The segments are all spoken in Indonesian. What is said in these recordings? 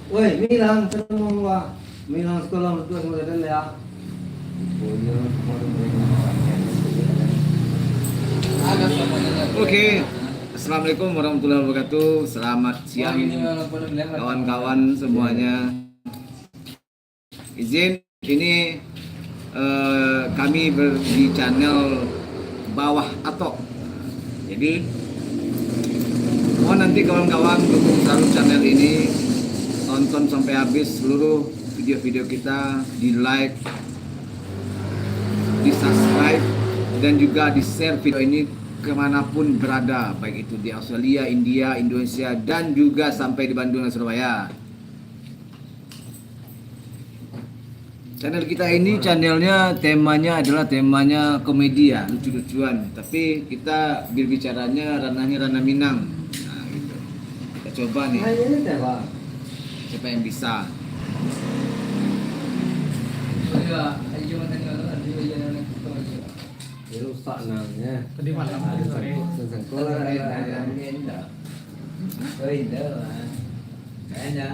Woi, Milang, ketemu gua. Milang sekolah betul sama dan ya. Oke, assalamualaikum warahmatullahi wabarakatuh. Selamat siang kawan-kawan semuanya. Izin ini kami di channel Bawah Atok. Jadi mohon nanti kawan-kawan dukung selalu channel ini, tonton sampai habis seluruh video-video kita, di like, di subscribe, dan juga di share video ini kemanapun berada, baik itu di Australia, India, Indonesia, dan juga sampai di Bandung dan Surabaya. Channel kita ini channelnya temanya adalah temanya komedi ya, lucu-lucuan. Tapi kita berbicaranya ranahnya ranah Minang. Nah gitu. Kita coba nih. Siapa yang bisa? Rusak namanya. Tadi malam Sekolah Kayaknya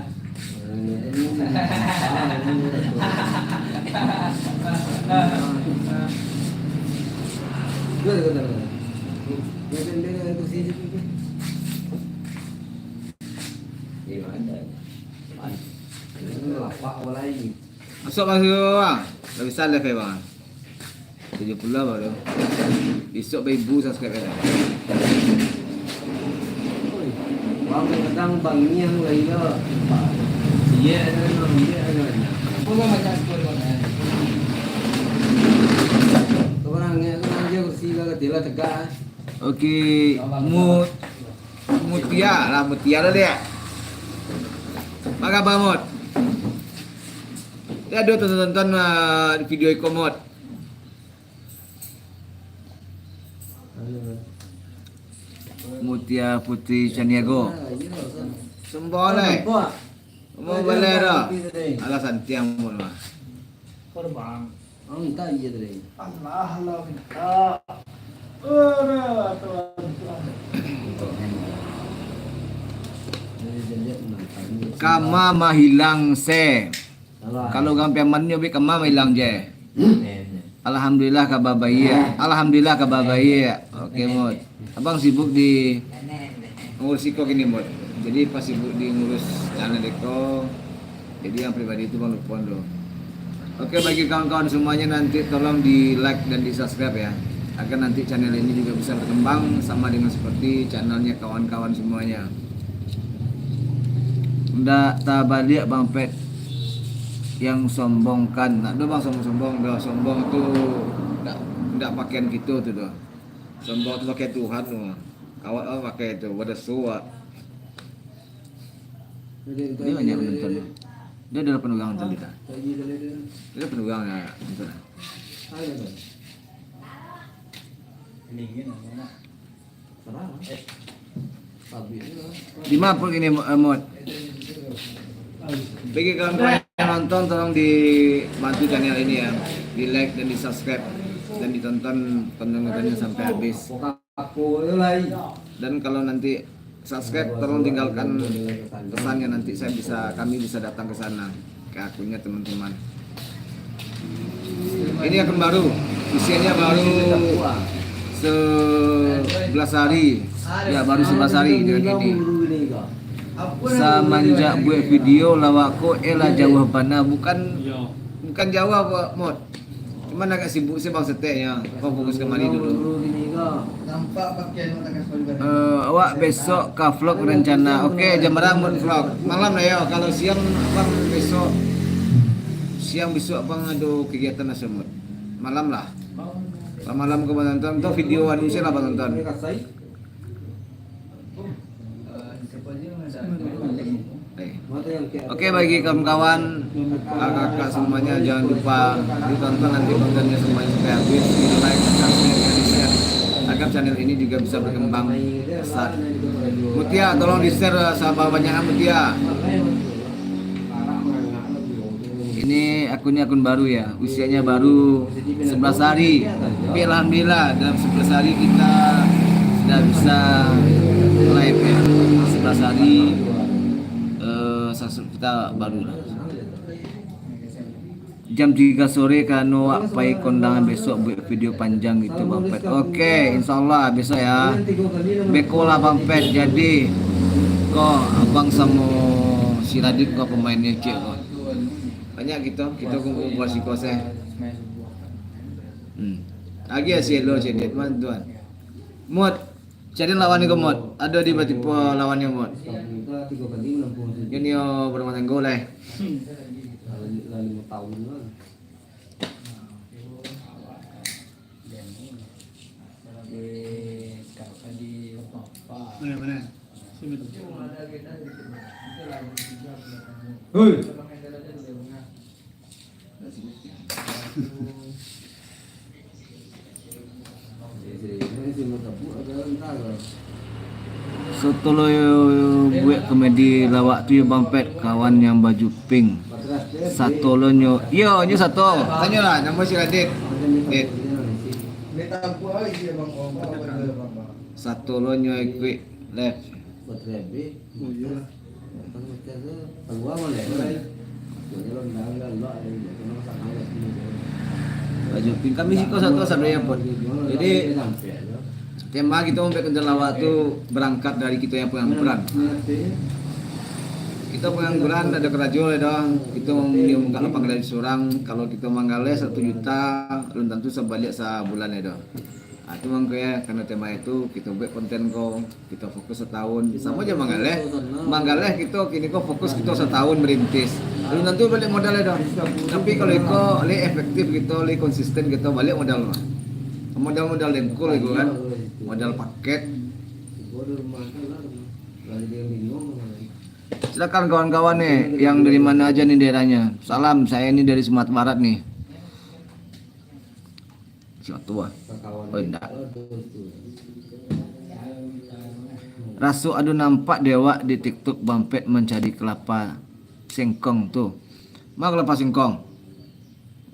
Masuk bang. Dah bisa live ya bang. 70 baru. Besok ibu subscribe ya. Bang kadang bangnya lagi lah. Iya, orangnya kan dia kursi lah ketila tegak. Oke, Mutia lah dia. Maka Bamot. Ya aduh tonton video ikomot. Mutia Putri Caniago. Semboleh. Mau boleh dah. Alasan tiang mun mah. Terbang. Oh, entah iya tadi. Allah Kama mahilang se. Kalau gampian mannya be kama mahilang je. Alhamdulillah kabar baik. Alhamdulillah kabar baik. Oke, Mot. Abang sibuk di ngurus iko gini, Mot. Jadi pas sibuk di ngurus channel iko. Jadi yang pribadi itu Bang Lupon loh. Oke, bagi kawan-kawan semuanya nanti tolong di like dan di subscribe ya. Agar nanti channel ini juga bisa berkembang sama dengan seperti channelnya kawan-kawan semuanya. Udah tabalik Bang Pet yang sombongkan. Nak do Bang sombong-sombong dah. Sombong tu enggak pakaian gitu tuh doh. Sombong tu pakai Tuhan tuh. Awak pakai itu pada suat. Dia banyak penonton. Dia adalah penugang nonton kita. Dia penugang ya nonton. Di mana pun ini Mod. Bagi kawan-kawan yang nonton tolong dibantu channel ini ya, di like dan di subscribe dan ditonton tontonannya sampai habis. Dan kalau nanti subscribe tolong tinggalkan pesannya, nanti kami bisa datang ke sana ke akunnya teman-teman. Ini akun baru, usianya baru 11 hari. Ya baru 11 hari dengan ini. Semenjak buat video lawakku elah jauh pana bukan Jawa Pak Mod. Cuman agak sibuk sih Bang Seteknya. Kau fokus ke mari dulu. nampak pakaian Awak besok ke vlog rencana. Oke, jam berapa mau vlog? Malam lah ya. Kalau siang Bang besok Bang ada kegiatan nasional. Malam lah. Malam ke nonton tuh video anu sih lah Bang nonton. Oke, bagi kawan-kawan, kakak semuanya jangan lupa ditonton nanti kontennya semuanya sampai habis, di like, subscribe, dan di share agar channel ini juga bisa berkembang besar. Mutia, tolong di share sahabat banyak Mutia. Ini akunnya akun baru ya, usianya baru 11 hari. Tapi alhamdulillah dalam 11 hari kita sudah bisa live ya. 11 hari kita baru lah. Jam 3 sore kanu pai kondangan besok buat video panjang gitu Bang Pet. Oke, insyaallah besok ya. Bekola Bang Pet. Jadi kok abang sama si Radit kok pemainnya cek kok. Banyak gitu, kita kumpul buat si koseh. Lagi ya si lo cedit man tuan. Mut, cari lawannya ke Mut. Ada di tipe lawannya Mut. Kita 3 kali 60. Ini yo bermain gol lah. Lalu 5 tahun lah. Mana? Sini tu. Hei. Setelah buat komedi lawak tu ya Bang Pet, kawan yang baju pink. Satu lo nyo, nyo satu. Tanya lah nama si Radit. Dit. Beta aku lagi ya bang. Satu lo nyo ikut left. Baju pink kami sih kau satu sebenarnya pun. Jadi tema kita mau bikin lawak tu berangkat dari kita yang pengangguran. Kita pengangguran ada kerajaan dah. Kita mau menggak lapang dari seorang. Kalau kita manggalnya 1 juta, belum tentu sebalik sebulan dah. Itu mang kayak karena tema itu kita buat konten kau, kita fokus setahun. Sama aja manggalnya kita kini kau fokus kita setahun merintis. Belum tentu balik modalnya dah. Tapi kalau kau efektif kita, konsisten kita balik modal mah. Modal dengkul itu kan. Modal paket. Silakan kawan-kawan nih yang dari mana aja nih daerahnya. Salam, saya ini dari Sumatera Barat nih. Suatu oh enggak. Rasu adu nampak dewa di TikTok Bang Pet mencari kelapa singkong tuh. Mau kelapa singkong?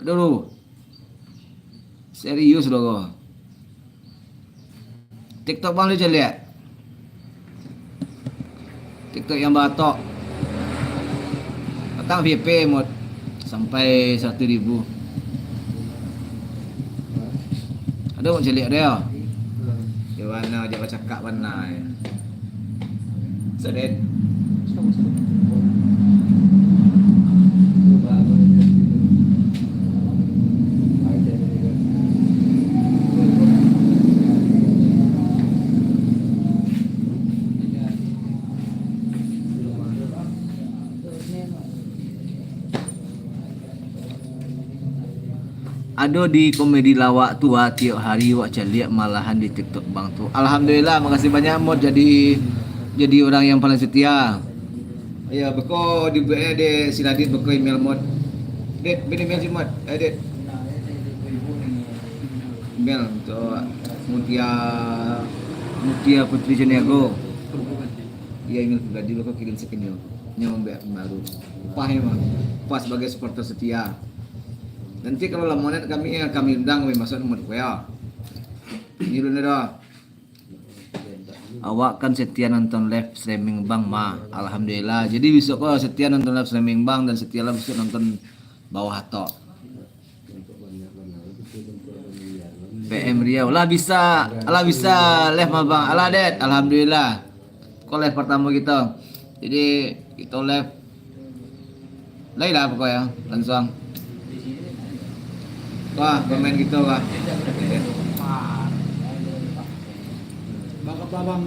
Aduh. Serius loh. TikTok Bang lu lihat. TikTok yang batok. Petang VP mod sampai 1.000. Ada mau celik dia. Di mana dia baca kak mana ya. Sedet. Ada di komedi lawak tua tiap hari wak caliak malahan di TikTok Bang tu. Alhamdulillah, makasih banyak mod jadi orang yang paling setia. Ya, beko di de si Radit beko email mod. Det, bini email si mod. Det. Email untuk Mutia Putri Janiago. Iya email pribadi beko kirim sekenyo. Nyawa mbak baru. Upah emang. Upah sebagai supporter setia. Nanti kalau lamonet kami undang kami masuk nomor WA. Ini dulu dah. Awak kan setia nonton live streaming Bang Ma. Alhamdulillah. Jadi besok kau setia nonton live streaming Bang dan setia lah besok nonton bawah tok. PM Riau lah bisa live mah Bang. Alah Det, alhamdulillah. Kau live pertama kita. Jadi kita live. Lain lah pokoknya langsung. Wah, pemain gitu wah. Bakal babang.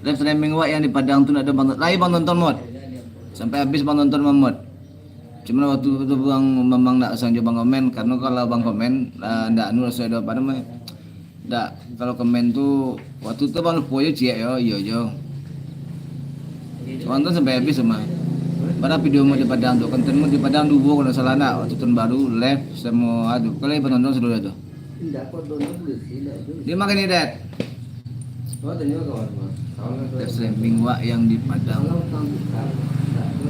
Live streaming wak yang di Padang tuh ada bang. Lagi bang nonton mod. Sampai habis bang nonton mod. Cuma waktu itu bang memang tak sang bang komen karena kalau bang komen ndak anu rasa ada apa namanya. Ndak kalau komen tuh waktu itu bang lupa yo cie yo yo. Nonton sampai habis semua. Pada video mau di Padang tuh kontenmu di Padang dulu kalau salah nak waktu tahun baru live semua aduh kalau penonton sudah itu. Dia makan ini Dad. Live streaming wak yang di Padang.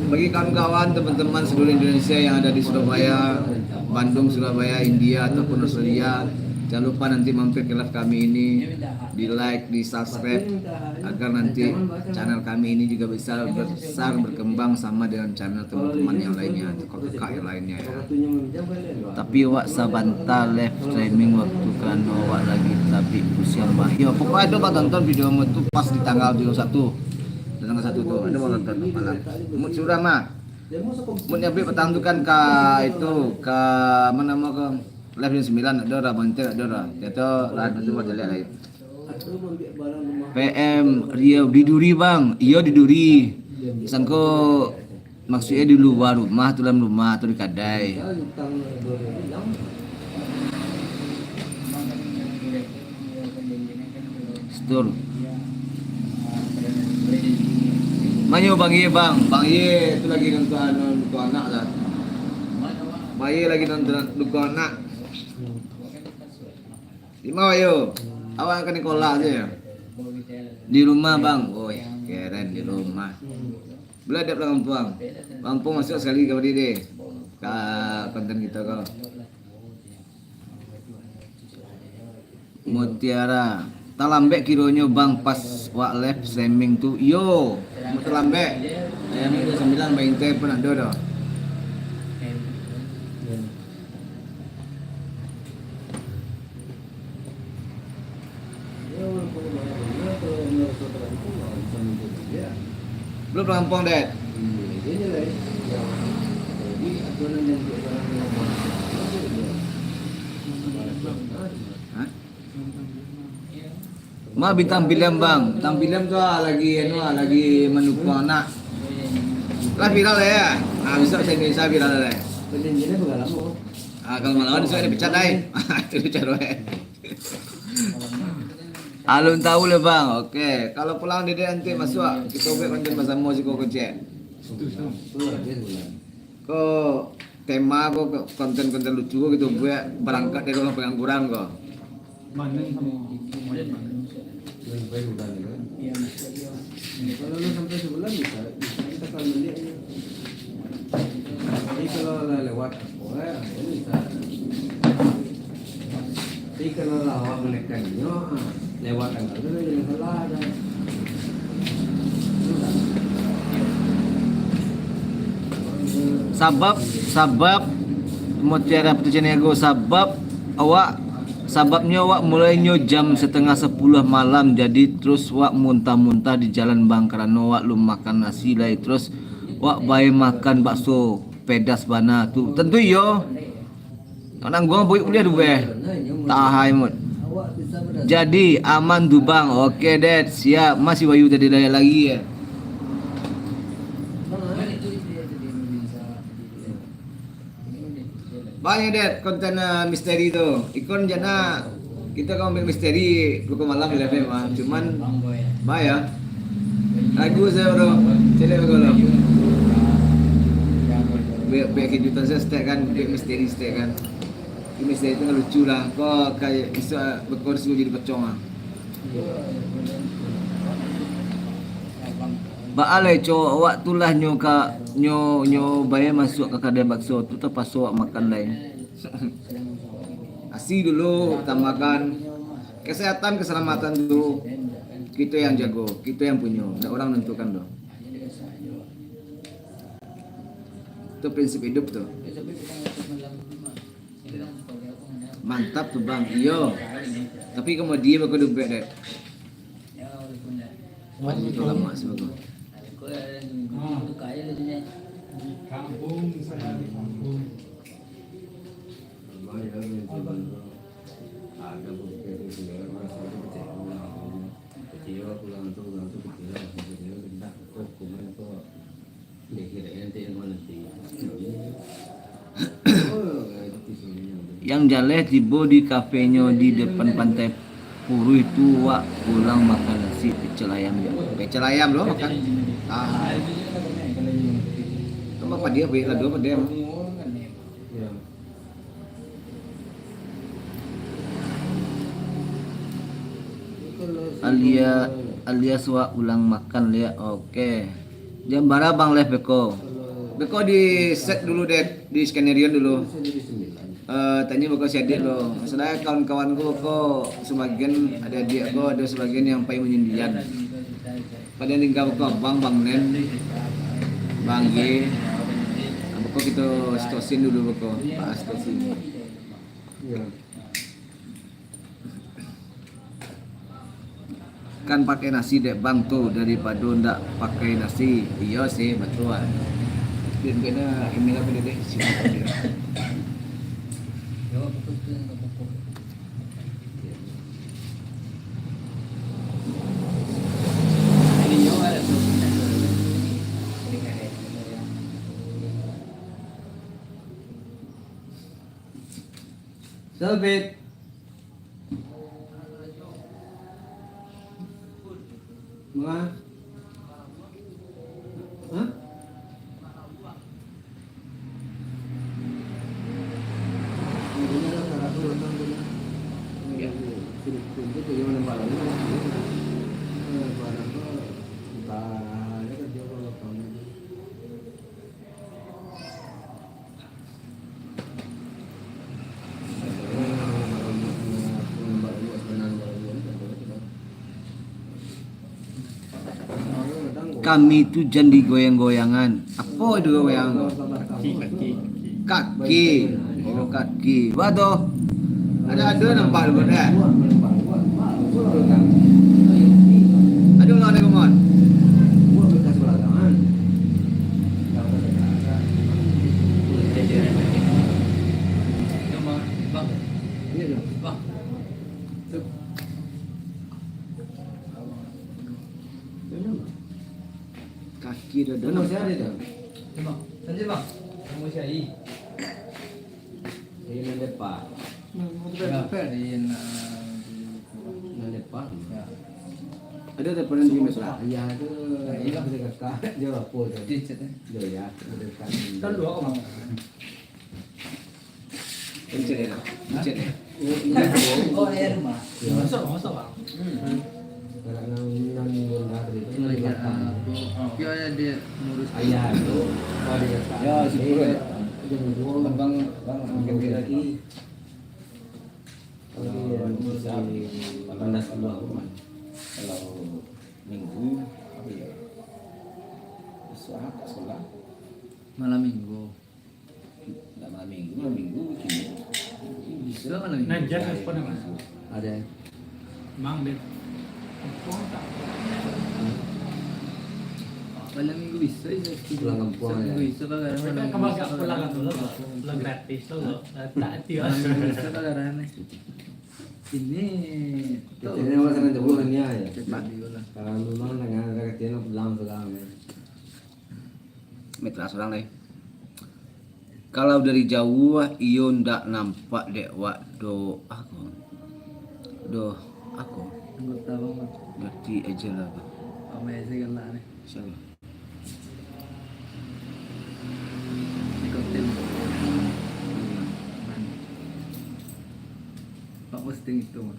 Bagi kawan-kawan teman-teman seluruh Indonesia yang ada di Surabaya, Bandung, Surabaya, India ataupun Australia Jangan lupa nanti mampir ke live kami ini, di like, di subscribe, agar nanti channel kami ini juga bisa besar berkembang sama dengan channel teman-teman yang lainnya atau kakak yang lainnya ya. Tapi wak sabanta live streaming waktu kan wak lagi tapi usia bah. Yo pokoknya ada mau tonton video itu pas di tanggal 21 tuh ada mau tonton malam. Mut surah mah. Mut nyabi petang tu kan ke itu ke mana mau ke live yang 9 ada orang banter ada orang. Itu lah itu buat lihat lagi. PM Rio di Duri bang, iya di Duri. Sangko maksudnya di luar rumah, atau dalam rumah atau di kadai. Store. Manyo bang Ye bang Ye itu lagi nonton anak lah. Bang Ye lagi nonton anak. Di mana yo? Awak kan sekolah aja ya? Di rumah bang, oh keren di rumah. Belajar Lampung masuk sekali ke deh ke konten kita kau. Mutiara, talambek kironya bang pas wak live streaming tu, yo, talambek. Ayam itu 9 main teh pun ada dah. Belum Lampung deh. Ma bintang film bang, bintang film tu lagi menukung anak. Lah viral ya. Bisa saya Indonesia viral lah. Kalau malam ni saya dipecat dah. Itu dipecat weh. Alun tahu le bang, okey. Kalau pulang dia nanti masuk, kita buat konten bersama si kau kecek. Kau tema kau konten-konten lucu kau gitu buat berangkat dari rumah pengangguran kau. Kalau lu sampai sebulan bisa kita kalau beli. Jadi kalau lewat sekolah bisa. Tapi kalau lawak menekannya lewat tanggal itu yang salah ada. Sabab Mutiara Putucanego sababnya awak mulainya jam setengah 10 malam, jadi terus wak muntah-muntah di jalan bang karena wak lu makan nasi lah, terus wak bayi makan bakso pedas bana tu tentu yo anak gua boleh kuliah dua tahai mut. Jadi aman tu bang. Okey dad, siap. Masih Wayu tadi lagi ya. Banyak dad konten misteri tu. Ikon jana kita kau ambil misteri pukul malam di FM ah. Cuman bayar. Lagu saya bro. Cile begolo. Biar kejutan saya setiap kan, biar misteri setiap kan. Misteri itu lucu lah. Kau kayak bisa berkursi jadi pecong ah. Baalai cowok awak tulah nyo bayar masuk ke kedai bakso tu terpas awak makan lain. Asi dulu kita makan. Kesehatan keselamatan dulu kita yang jago, kita yang punya. Enggak orang menentukan doh. Itu prinsip hidup tuh. Mantap tuh bang, iyo. Tapi kemudian aku dompet deh. Itu lama sih aku. Kampung saya di kampung. Ada bukti itu ya, masa itu kecil pulang tu kecil bentak kok kumain kok dikira nanti yang mana nanti. Yang jaleh tiba di kafenya di depan pantai Puru itu wak pulang makan nasi pecel ayam ya. Pecel ayam loh makan. Ah. Kamu apa dia beli lado apa dia? Alias wak ulang makan lihat. Oke. Jam berapa bang live beko? Beko di set dulu deh, di skenario dulu. Tanya bako si adik lo. Masalahnya kawan-kawanku kok sebagian ada adik aku, ada sebagian yang pengen menyendirian. Pada tinggal bako bang Nen, bang G. Bako kita stosin dulu bako, bahas stosin. Iya. Kan pakai nasi dek bang tuh daripada ndak pakai nasi. Iya sih betul. Dan kena email apa deh sih. Selbit. Mga? Hah? Kami itu jangan goyang-goyangan. Apa itu goyang? Kaki. Oh kaki. Waduh. Ada nampak lu dah. Aduh lah ada kemon. Kaki dah dah. Mana saya ada? Sanjay bang, kamu siapa? Ini nanti pak. Nanti pak. Ada daripada di masalah. Ayah tu. Ayah boleh kakak. Dia apa tu? Dia ya. Dekat. Kan dua orang. Pencet ya. Pencet ya. Oh ayah rumah. Masuk bang. Kalau nang dari itu lagi belakang. Dia dia ngurus Ayah tu. Kalau dia kakak. Ya, si Purun. Dia dua. Bang mungkin lagi. Kalau dia bisa panas dua rumah. Kalau minggu apa ya? Sekolah. malam minggu. Enggak malam minggu bikin. Bisa malam minggu. Najar apa nama? Ada. Mang deh. Malam minggu bisa ya. Pulang kampung Malam minggu ya. bisa kan karena Mereka kembali pulang kan dulu, pulang gratis dulu. Tak tiap. malam minggu bisa kan karena ini Kita ni orang sangat jauh ni ya. cepat diulang. Kalau memang dengan kecil pulang sekarang. Mitra seorang deh. Kalau dari jauh iyo ndak nampak dek wak do aku. Do aku. Anggota bang. Ngerti aja lah. Amazing sih kan lah nih. Insyaallah. Ikutin. Pak posting itu mah.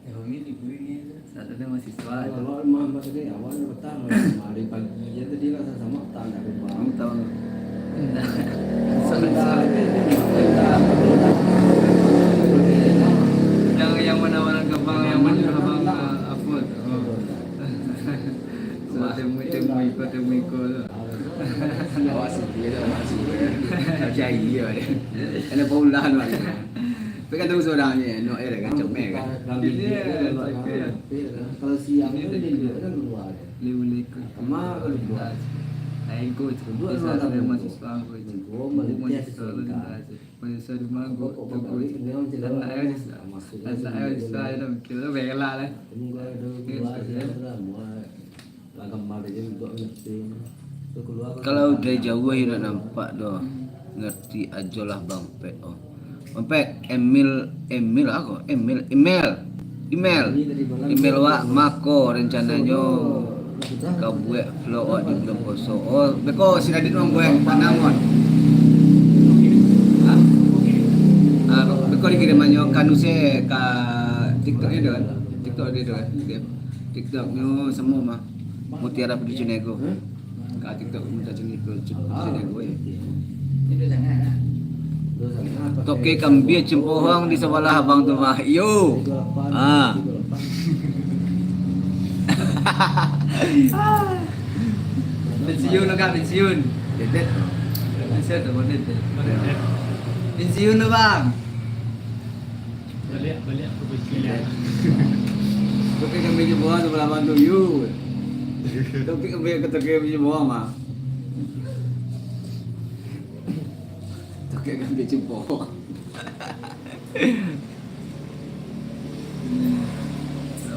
Ya ini gue Saat ada mahasiswa. kalau mama tadi awal petang hari pagi ya tadi kan sama petang ada Kamu tahu nggak? Enggak. Yang mana-mana gampang yang mana gampang upload. So temu ikut. Awas dia masih. Percaya dia. Ada paulan lah. Tapi kan tahu seorangnya, no era kan cemeh kan. Kalau siang itu dia kan keluar. Liulik. Kemana kalau keluar? Nah, ikut. Dua Bisa orang ada tamu. mahasiswa aku itu. Gua melihat Mahasiswa sesuatu. mahasiswa di mana gua Kok tegur. dia orang cerita Dan saya bisa. Dan saya bisa itu kira bela lah. Enggak ada keluar dia semua. Lagam mari dia juga ngerti. Itu keluar. Kalau dari jauh ya nak nampak doh. Ngerti aja lah Bang Pet. Oh. Bang Pet, Emil aku, email wa mako rencananya kau buat flow di bulan puasa. Oh, beko si Radit mau buat panangon. Beko dikirimannya kanuse ka TikTok itu kan. TikTok dia kan. TikToknya semua mah. Mutiara Pedicunego. Ka TikTok minta jenis ke Pedicunego ya. Toke kambing cempohong di sebelah abang tu mah. Yo. Ah. Pensiun lo kak, pensiun. Dedet. Pensiun tuh, dedet. Balik Pensiun lo bang. balik ke Australia. Toke kambing cempohong sebelah abang tu yo. Toke kambing cempohong mah. Toke kambing cempohong.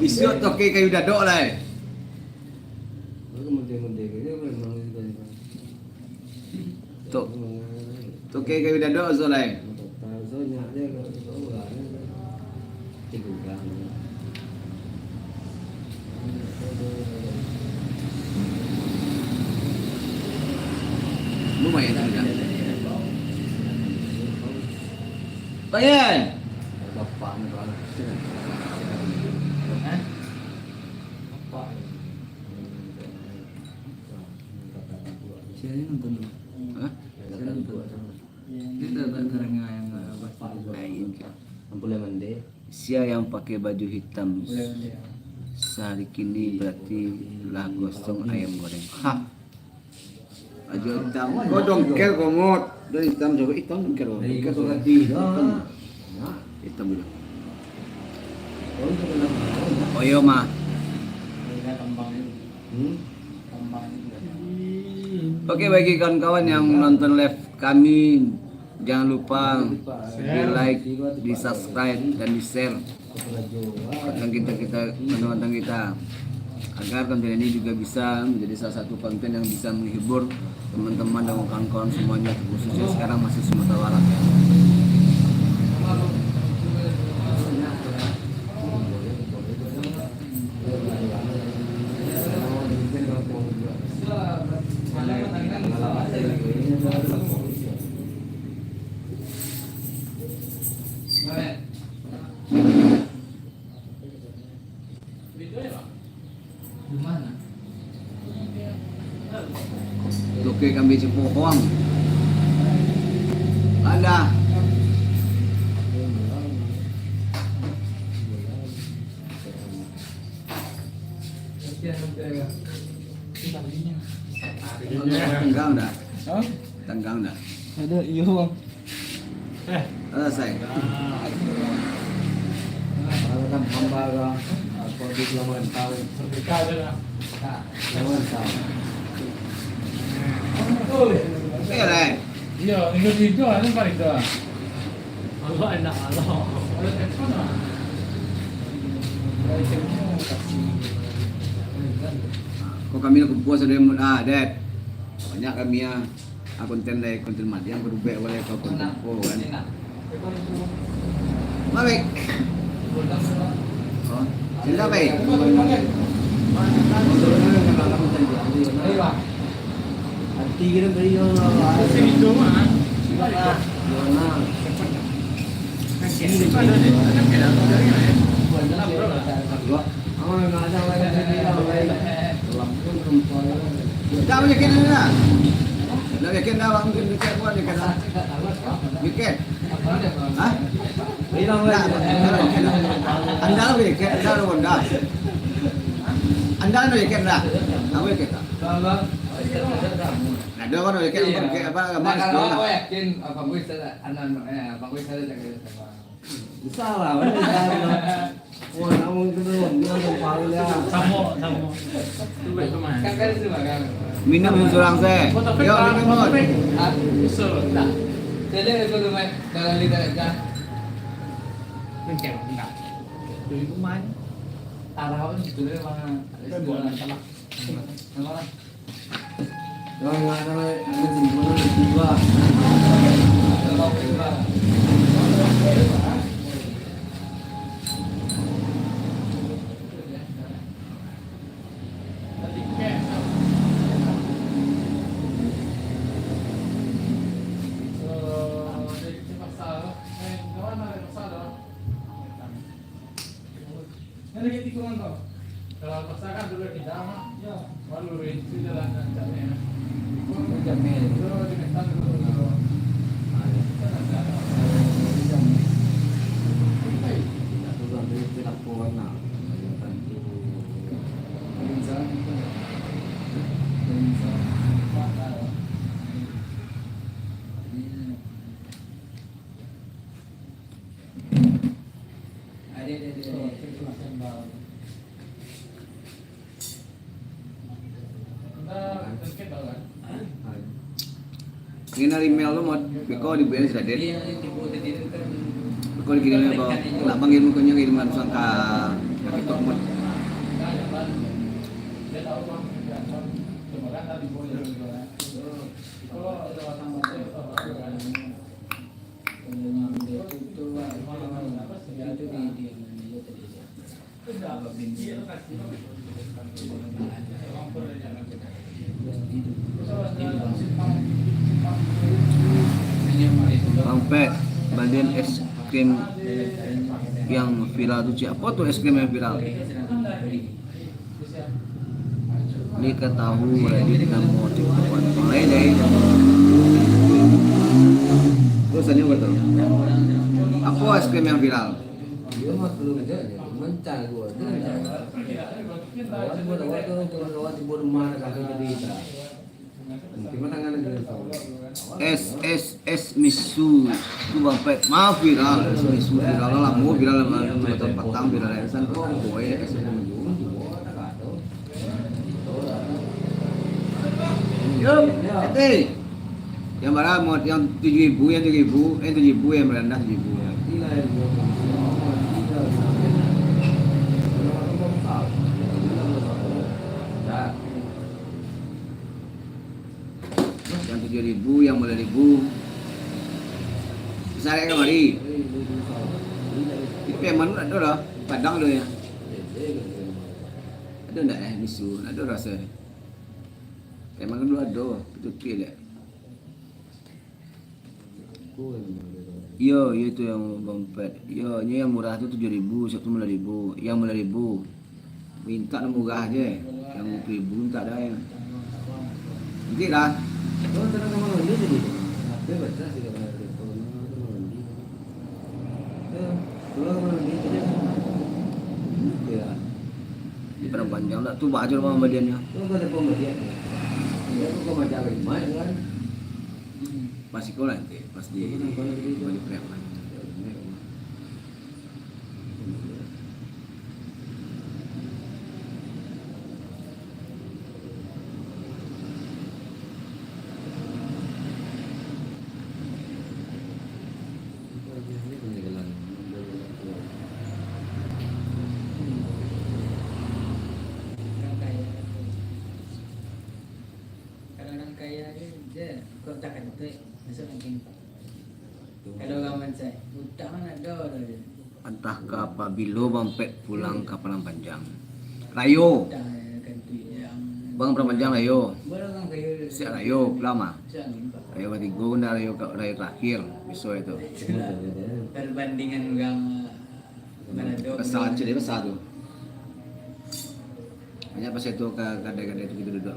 Bisa toke kayu dadok lah. Tok. Toke kayu dadok soleh. Lumayan tak ada. Bayan. Bapak ni kalau Siapa yang nonton dulu? Hah? Siapa nonton? Kita tak terengah yang boleh mandi. Sia yang pakai baju hitam sehari kini berarti lah gosong ayam goreng. Hah? Baju hitam. Kau dongkel komot. Dan hitam coba hitam dongkel. Dongkel tu Ganti dah. hitam dulu. Oh iya mah. Oke bagi kawan-kawan yang nonton live kami, jangan lupa di like, di subscribe dan di share konten kita agar konten ini juga bisa menjadi salah satu konten yang bisa menghibur teman-teman dan kawan-kawan semuanya, khususnya sekarang masih Sumatera Barat ya. Oke kami cipohong. Ada. Tenggang dah. Tenggang dah. Ada, iya bang. Selesai. Kalau kan hamba orang apa di Labuan Tahu. Terbuka je lah. Labuan Tahu. Oke lah. Iya, minggu tiga ni paling dah. Allah enak Allah. Kok kami nak puas ada yang dad. Banyak kami ya. Konten dari konten mati yang berubah oleh kau konten kan. Mari. Oh, cinta baik. Hati kita beri orang. Sini tu mah. Dah yakin dah. Dah yakin dah bang mungkin dekat buat dekat dah. Yakin? Hah? Bilang lagi. Anda lebih yakin dah lu dah. Anda lu yakin dah. Aku yakin dah. Ada orang yakin apa Nah, kalau aku yakin Bang Wis Bang Wis ada jaga sama. Salah, salah. Wah, namun itu belum dia paling dia. Samo. Tu baik teman. Kan itu bang. minum surang saya. Yo minum mod. Usul tak. Jadi aku tu dalam lidah aja. Bengkel enggak. Dari rumah. Arah itu tu memang. Buat salah. Memang. Orang ada yang simpan juga. Kalau pasangan dulu di dalam, ya, baru itu jalan dan jalan. Jamil. Itu di depan dulu. Kena email lo mau beko di BN sudah deh. Beko dikirimnya bawa, nak panggil mukanya kiriman sangka kaki tok mod. Sampai bagian es krim yang viral tuh apa tuh es krim yang viral? Diketahui Reddit kamu TikTok lain deh. Terus tanya betul. Apa es krim yang viral? Dia mah belum aja, mencah gua. Lewat di rumah kagak jadi kita. Gimana tangan lagi? Es misu tu bang pet maaf viral es misu viral lah mau viral lah tempat tang viral esan kok boy es yup yang mana mau yang 7.000 yang 7.000 yang merendah 7.000 yang 7.000 yang mulai 1.000 saya kemari itu yang mana ada lah padang ada ya ada enggak misu ada rasa emang dulu ada itu kira yo itu yang dompet yo ini yang murah itu 7.000 satu 5.000 yang 5.000 minta murah aja yang 1.000 minta ada yang nanti lah. Kalau terang sama dia jadi, dia baca sih kalau ada kalau kemana dia, ya. Di Padang Panjang tak tuh baca rumah pembediannya. Itu ada pembelian, ya itu kau baca lagi main kan? Pas sekolah nanti, pas di preman. Kadang-kadang kaya dia kotakan tu, masuk mungkin. Kalau gaman saya, budak mana ada dia. Entah ke apa bilo bampet pulang ke Padang Panjang. Rayo, Budak kan tu yang bang Padang Panjang Rayo. barang kaya. Si Rayo lama. Jangan pak. Rayo ketiga na Rayo terakhir besok itu. Perbandingan orang Manado. Pesawat jadi pesawat tuh. Banyak pas itu ke kadang-kadang itu gitu duduk.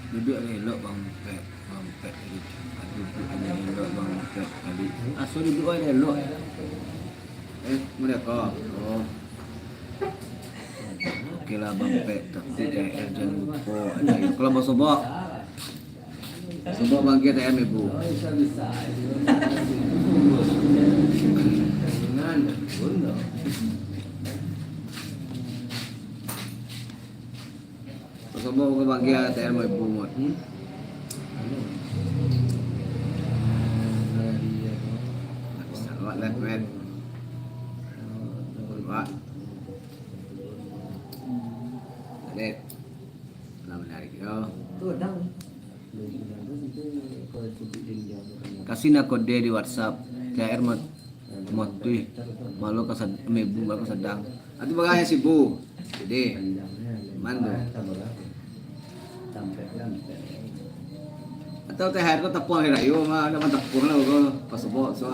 Duduk ni elok bang pet tadi. Duduk ni elok bang pet tadi. Asal duduk ni elok. Mereka. Oh. Okeylah bang pet tapi KL jangan lupa ada. Kalau mau sobok. Sobok bang kita TM ibu. Bisa. Dengan bunda. Sobok ke bang kita TM ibu mot. Selamat lepas. Wah. Adik. Selamat menarik yo. Tu dah. Kasih nak kode di WhatsApp. TR mot tuh. Malu kasad mebu malu kasadang. Atu bagaya si Bu. Jadi mandu. Atau THR ko tapuan kira yo mah naman tapuan lah ko pasubok so.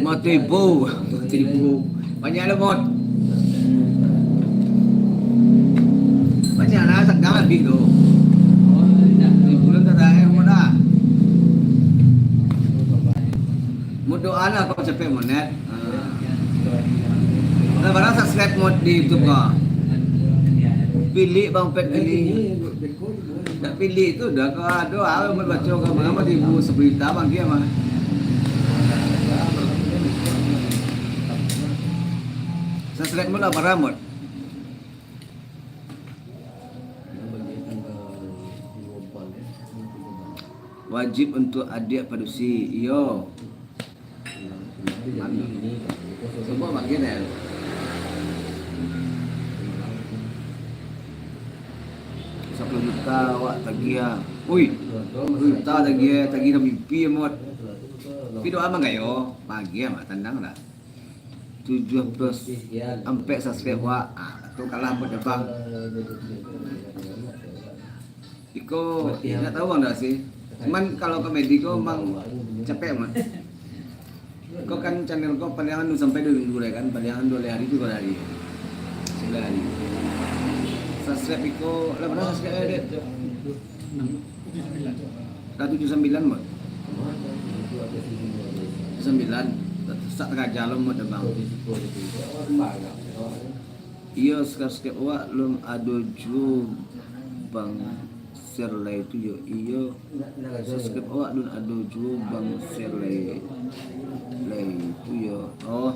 Motibu. Banyak ada mod. Banyak lah tegang lebih tu. Bulan terakhir muda. Mod doa lah kau capek monet. Nah, barang subscribe mod di YouTube kau. Pilih bang pet pilih. Tak pilih itu dah kau doa mod baca kau mengapa di buku seberita bang dia mah. Subscribe mod lah barang mod. Wajib untuk adik padusi. Iyo. Semua bagian ya. Sepuluh juta awak tagia. Ui, 10 juta tagia dah mimpi mod. Tapi doa mah gayo, bahagia mah tandang lah. 7 plus sampai subscribe wak. Tu kalah buat depan. Iko nak tahu bang dah sih. Cuman kalau komedi kau memang capek mah. Kau kan channel kau palingan sampai 2 minggu kan, palingan 2 hari itu 2 hari. 9 hari. Subscribe iko, lah berapa subscribe ada? 79 mah. 9 sak tengah jalan mah bang. Iya subscribe wak lum ado ju bang share lah itu yo iyo subscribe awak dun ado ju bang share lah itu yo oh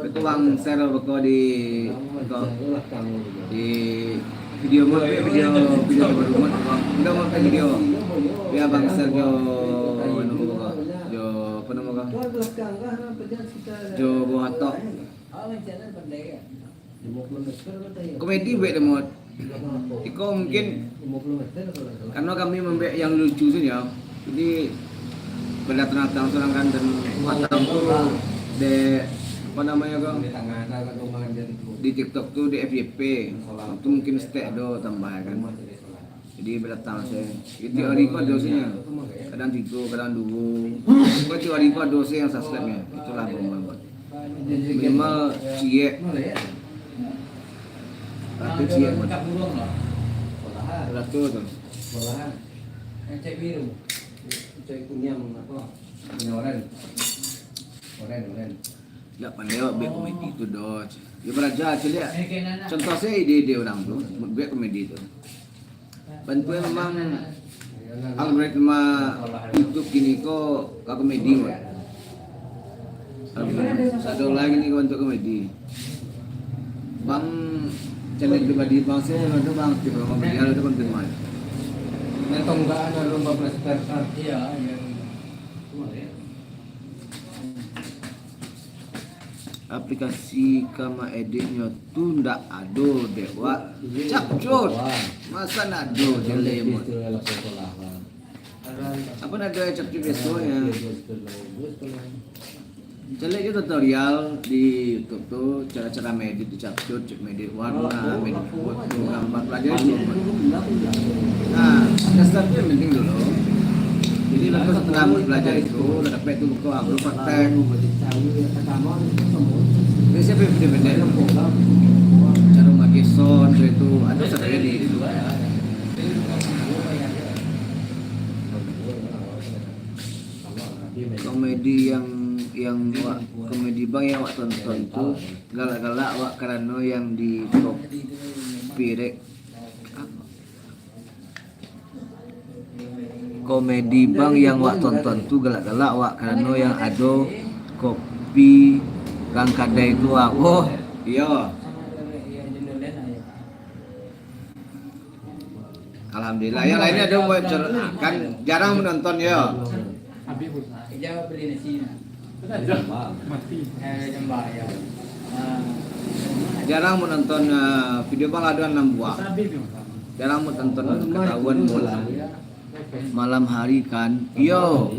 itu bang share bako di video mo baru mo udah mau ke video ya bang share yo ano mo ka yo apa nama ka jo bohato komedi baik demot. Iko mungkin karena kami membuat yang lucu sih ya, jadi berdatang-datang seorang kan dan matang tuh de apa namanya kok di TikTok tuh di FYP itu mungkin stay do tambah kan, jadi berdatang saya. Itu hari kok dosanya kadang 3 kadang 2, pokoknya hari kok dosa yang subscribe-nya itulah banget minimal cie. Itu sih yang macam burung lah. Ratu tu. Bolahan. Yang cek biru. Cek kunyang apa? Oren. Ya pandai buat komedi tu doh. Dia belajar aja lihat. Contoh saya ide orang tu buat komedi tu. Bantuan memang algoritma YouTube kini ko komedi mah. Satu lagi ni untuk komedi. Bang channel pribadi bang saya ada bang di bawah media ada konten mana? Netong enggak ada lomba presenter. Iya, aplikasi kama editnya tu ndak ado dewa capcut masa nak ado jelema apa nak ada capcut besoknya Jelek itu tutorial di YouTube tuh cara-cara medit di capcut, medit warna, medit foto, gambar pelajari semua. Nah, dasarnya yang penting dulu. Jadi lalu setelah belajar itu, udah dapat itu buku upload praktek. Biasanya beda-beda. Cara pakai sound itu ada sebenarnya di situ. Komedi yang wak komedi bang yang wak tonton tu galak-galak wak karena yang di copyright komedi bang yang wak tonton tu galak-galak wak karena yang ada kopi kang kadai tu wak oh iya alhamdulillah yang lainnya ada buat kan jarang menonton ya Jawab beli nasi. Mati. Jambak ya. Jarang menonton video bang ada 6 buah. Jarang menonton ketahuan bola. Malam hari kan. Yo.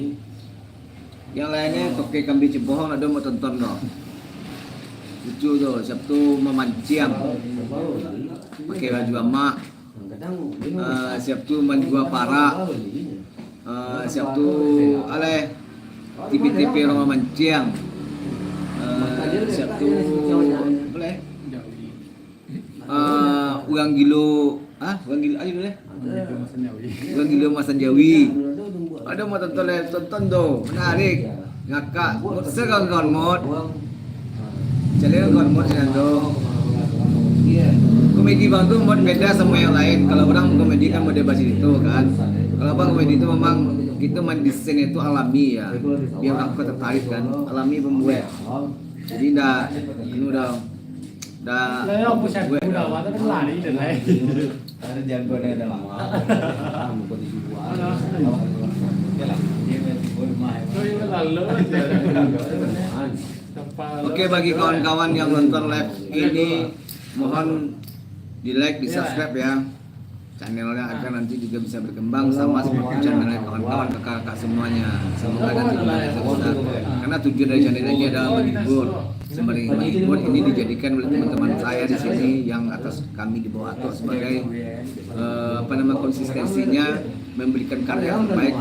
Yang lainnya toke kambing cebohong ada mau tonton loh. Lucu tuh Sabtu memancing. Pakai baju amak. Sabtu menjual para. Sabtu aleh TV Roma Manciang. Sabtu boleh? Uang gilo, uang gilo aja dulu deh. Uang gilo Masan Jawi. Ada mau tonton tuh, menarik. Ngakak, sekarang mod. Jadi mod tuh. Komedi bang tuh mod beda sama yang lain. Kalau orang komedi kan mode bahasa itu kan. Kalau bang komedi itu memang kita mendesain itu alami ya. Biar orang tertarik kan, alami pembuat. Jadi ini udah Lah aku bisa udah waktu kan lari dan lain. Ada jagoannya ada lama. Bukan dijual. Tuh itu lalu. Oke, bagi kawan-kawan yang nonton live ini mohon di like, di subscribe ya channelnya agar nanti juga bisa berkembang sama seperti channelnya kawan-kawan kakak-kakak semuanya. Semoga nanti bisa besar. Karena tujuan dari channel ini adalah menghibur. Sembari menghibur ini dijadikan oleh teman-teman saya di sini yang atas kami di bawah atau sebagai konsistensinya memberikan karya yang terbaik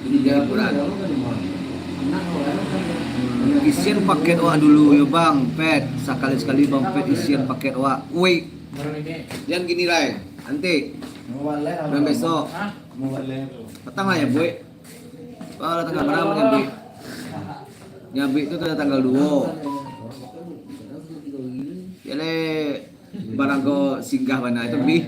ini jadi hiburan. Isian paket wak dulu ya bang, pet sekali-sekali bang pet isian paket wak. Woi, jangan gini lah, nanti dan besok petang lah ya boy. Kalau tanggal berapa nyambi? Nyambi itu pada tanggal 2. Jadi barang kau singgah mana itu bi?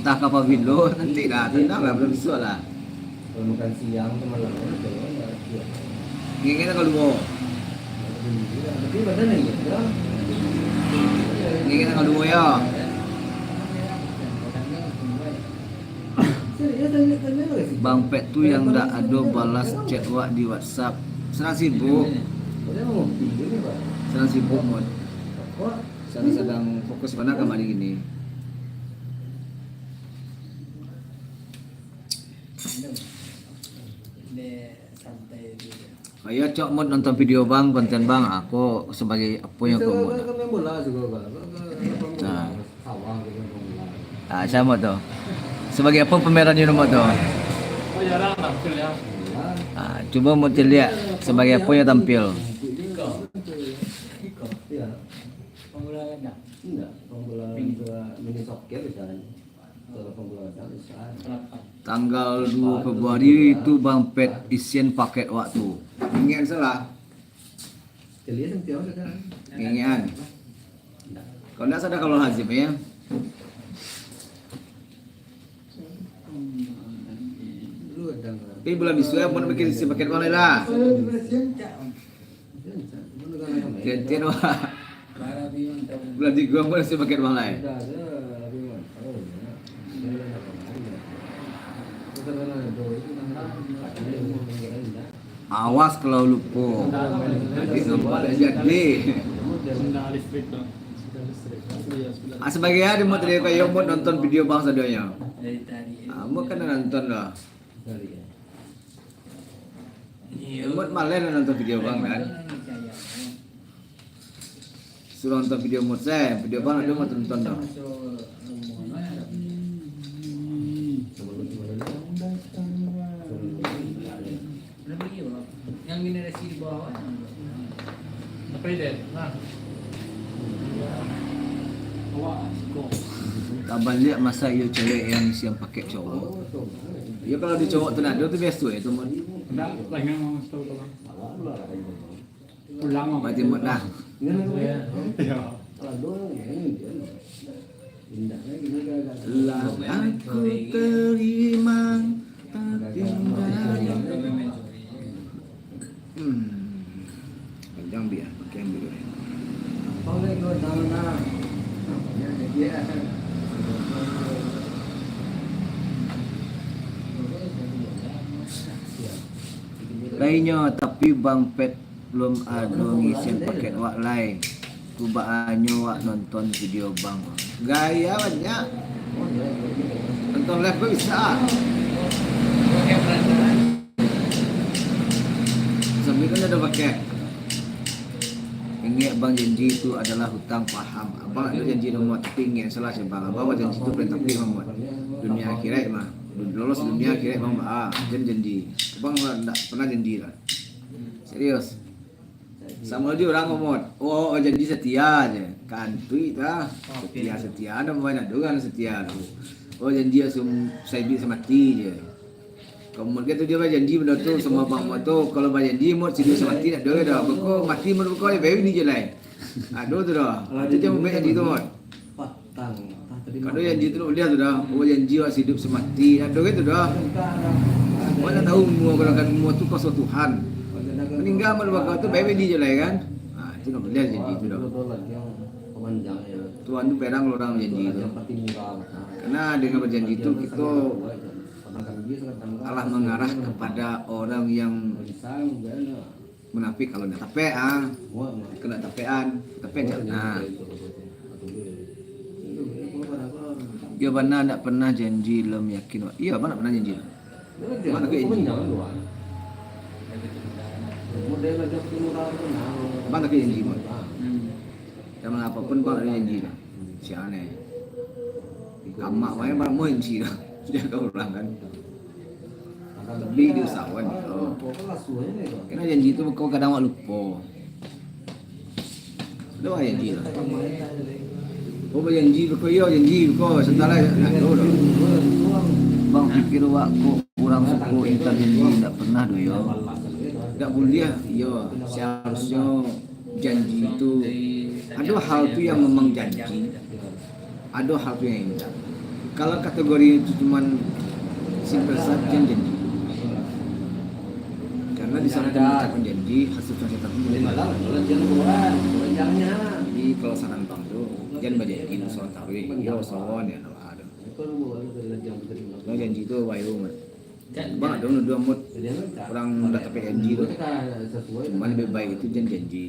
Entah kapan video nanti dah tendang lah belum bisa lah. Kalau makan siang itu malam Ngingin kalau dua. tapi badan ya. Ngingin kalau dua ya. Bang Pet tuh yang dah ada balas chat wak di WhatsApp. Senang sibuk. Senang sibuk mod. Sedang fokus mana kemarin ini. Ayo cok mod nonton video bang, konten bang. Aku sebagai punya kamu. Nah, saya mau tuh. Sebagai apa pemeran ini mau tuh? Oh jarang tampil ya. Coba mau lihat sebagai apa yang tampil. Enggak, pembulan mini soccer bisa. Kalau pembulan bisa. Tanggal 2 Februari itu Bang Pet isian paket waktu. Ingin salah. Jadi sentiau sekarang. Ingin. Kau enggak sadar kalau hazim ya? Lu ada Tapi bulan bisu ya mau bikin isi paket mana lah. Gantian wah. Bulan 3 mau isi paket mana? Awas kalau lupa. Nanti nampak jadi. Sudah listrik tuh. Sudah listrik. Sebagai hari mau tadi kayak mau nonton video bang sadanya. Dari tadi. Mau kan nonton lah. Iya. Buat malah nonton video bang kan. Suruh nonton video mod saya, video bang ada mau nonton dong. Yang generasi di bawah. Apa ini? Nah. Wah, kok. Tak balik masa ia cewek yang siap pakai cowok. Ya kalau di cowok tu nak ada tu biasa ya tu mod. Enggak, lagi mau tahu kalau. Pulang mau. Berarti mod dah. Ya. Lah aku terima tinggal. Panjang biar pakai yang dulu. Boleh kau tahu nak. Ya. Lainnya tapi Bang Pet belum ada ngisiin paket wak lain. Kubaannya wak nonton video bang. Gaya banyak. Nonton live kok bisa. Sambil kan ada paket. Ingat bang janji itu adalah hutang paham. Abang ada janji nomor tapi ingat salah sih bang. Abang janji itu perintah tapi nomor dunia akhir. akhirat mah. Lolos dunia akhirat bang janji. Bang enggak pernah janji lah. Serius. Sama dia orang ngomong, oh janji setia aja. Kan tuh dah. Setia ada banyak doang setia tu. Oh janji saya bisa mati je. Kemudian tu dia janji benda tu semua bang tu kalau janji mau sini mati nak doa dah. Beko mati menurut kau baby ni je lah. Aduh tu dah. Itu je memang janji tu mot. Kalau janji tu dia tu dah. Oh janji wak hidup semati. Aduh gitu dah. Kau nak tahu semua kalau kan semua tu kuasa Tuhan. Meninggal menurut tu baby ni je lah kan. Itu nak boleh janji tu dah. Tuhan tu perang orang janji tu. Karena dengan berjanji itu kita Allah mengarah kepada orang yang munafik kalau nak tape kena tapean jangan. Ya benar tak pernah janji lem yakin. Iya benar pernah janji. Mana ke janji? Bang ke janji mah. Sama apapun bang ada janji dah. Si aneh. Kamak wae bang mau janji dah. Jaga orang kan. Lebih dia usahawan. Kena janji tu kau kadang awak lupa. Doa janji lah. Kau berjanji kau ya janji kau sentara nak doa. Bang fikir awak kau kurang suku intan janji tak pernah do ya. Tak boleh ya. Seharusnya janji itu ada hal tu yang memang janji. Ada hal tu yang indah. Kalau kategori itu cuman simple saja janji. Karena di sana mengucapkan janji, hasil contoh pun malah jadi kalau saran bang tu jangan berjanji soal tawi, ya soal ya ada. Kalau janji tu wayu mat. Bang dong dua mut orang dah tapi janji tu. Mana lebih baik itu janji.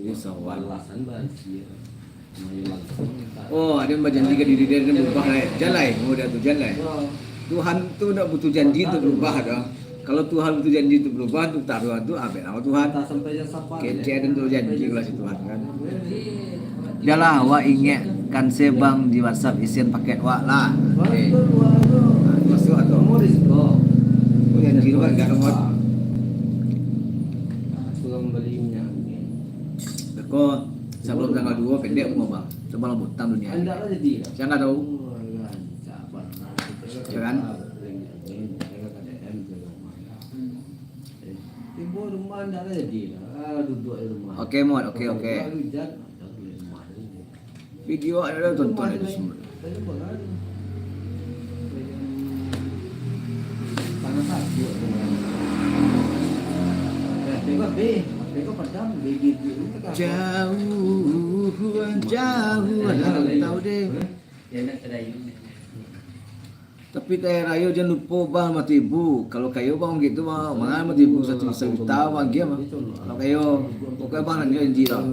Ini soal. Oh, ada yang berjanji ke diri dia berubah lah. Jalan, dia tu jalan. Tuhan tu nak butuh janji tu berubah dah. Kalau Tuhan butuh janji tu berubah, tu taruhan tu apa nama Tuhan? Kece dan tu janji kalau si Tuhan kan. Jalah, awak ingat kan sebang di WhatsApp isian paket awak lah. Masuk atau? Oh, janji tu kan enggak nomor. Kau sebelum tanggal 2 pendek mau bang. Sebelum butam dunia. Saya enggak tahu. Jangan. Oke mod, oke. Video ada tonton itu semua. Jauh, tahu deh. Tapi teh rayo jangan lupa bang mati ibu. Kalau kayo bang gitu mah, mana mati ibu satu juta bang dia mah. Kalau kayo, pokoknya bang nanti janji lah.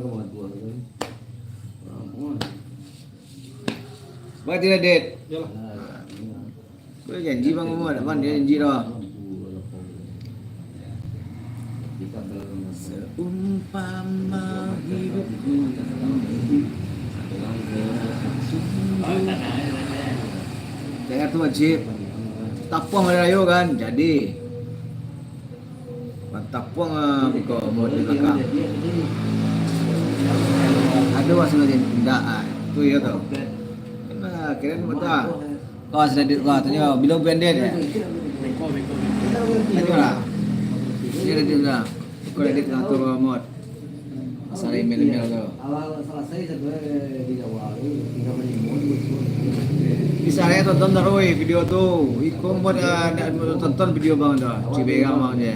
Bang tidak det. Kau janji bang mau ada bang dia janji lah. Seumpama hidupku. Saya tu wajib tapuang ada rayo kan jadi tapuang buka mau di belakang ada wasna tindakan tu ya tau nah kira ni betul kau sudah di kau tanya bila branded ya itu lah dia ada juga kau ada di ngatur mod asal email tu awal selesai sebenarnya di awal tinggal menimut bisa saya tonton terus video tu. Ikut buat tonton video bang dah. Cibe gamang je.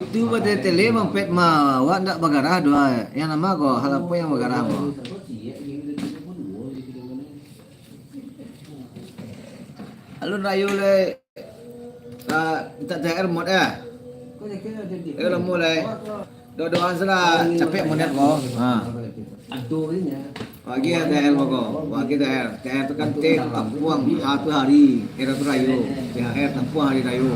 Itu pada tele mampet mah. Awak nak bagarah doa. Yang nama kau hal apa yang bagarah kau? Alun rayu le. Tak TR mod ya. Kalau mulai doa salah capek model kau. Pagi TR kau. Pagi TR tu kan tapuang satu hari era tu rayu. TR tapuang hari rayu.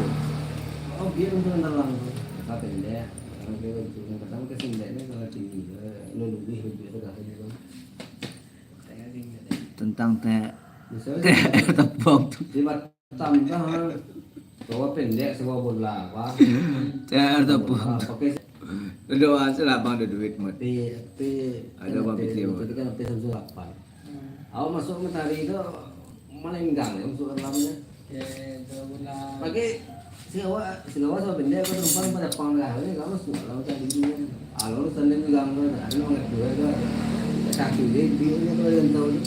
dia untuk dalam kata pendek. Orang kira itu pertama kesindeknya kalau tinggi, lebih itu dah gitu. Saya tinggal. Tentang teh Misalnya tepung di Batam dah, bawa pendek sewa bola, apa? teh tepung. Pakai Doa lah bang ada duit mah. P Ada apa video? itu kan P 108. Awak masuk matahari itu mana enggang ya masuk ke dalamnya. Ya, kalau bola. Pakai sewa sama benda kau terumpang pada panggal ni kalau semua lalu tadi dia. Lalu sendiri juga ada orang dua itu satu dia dia kalau yang tahu ni.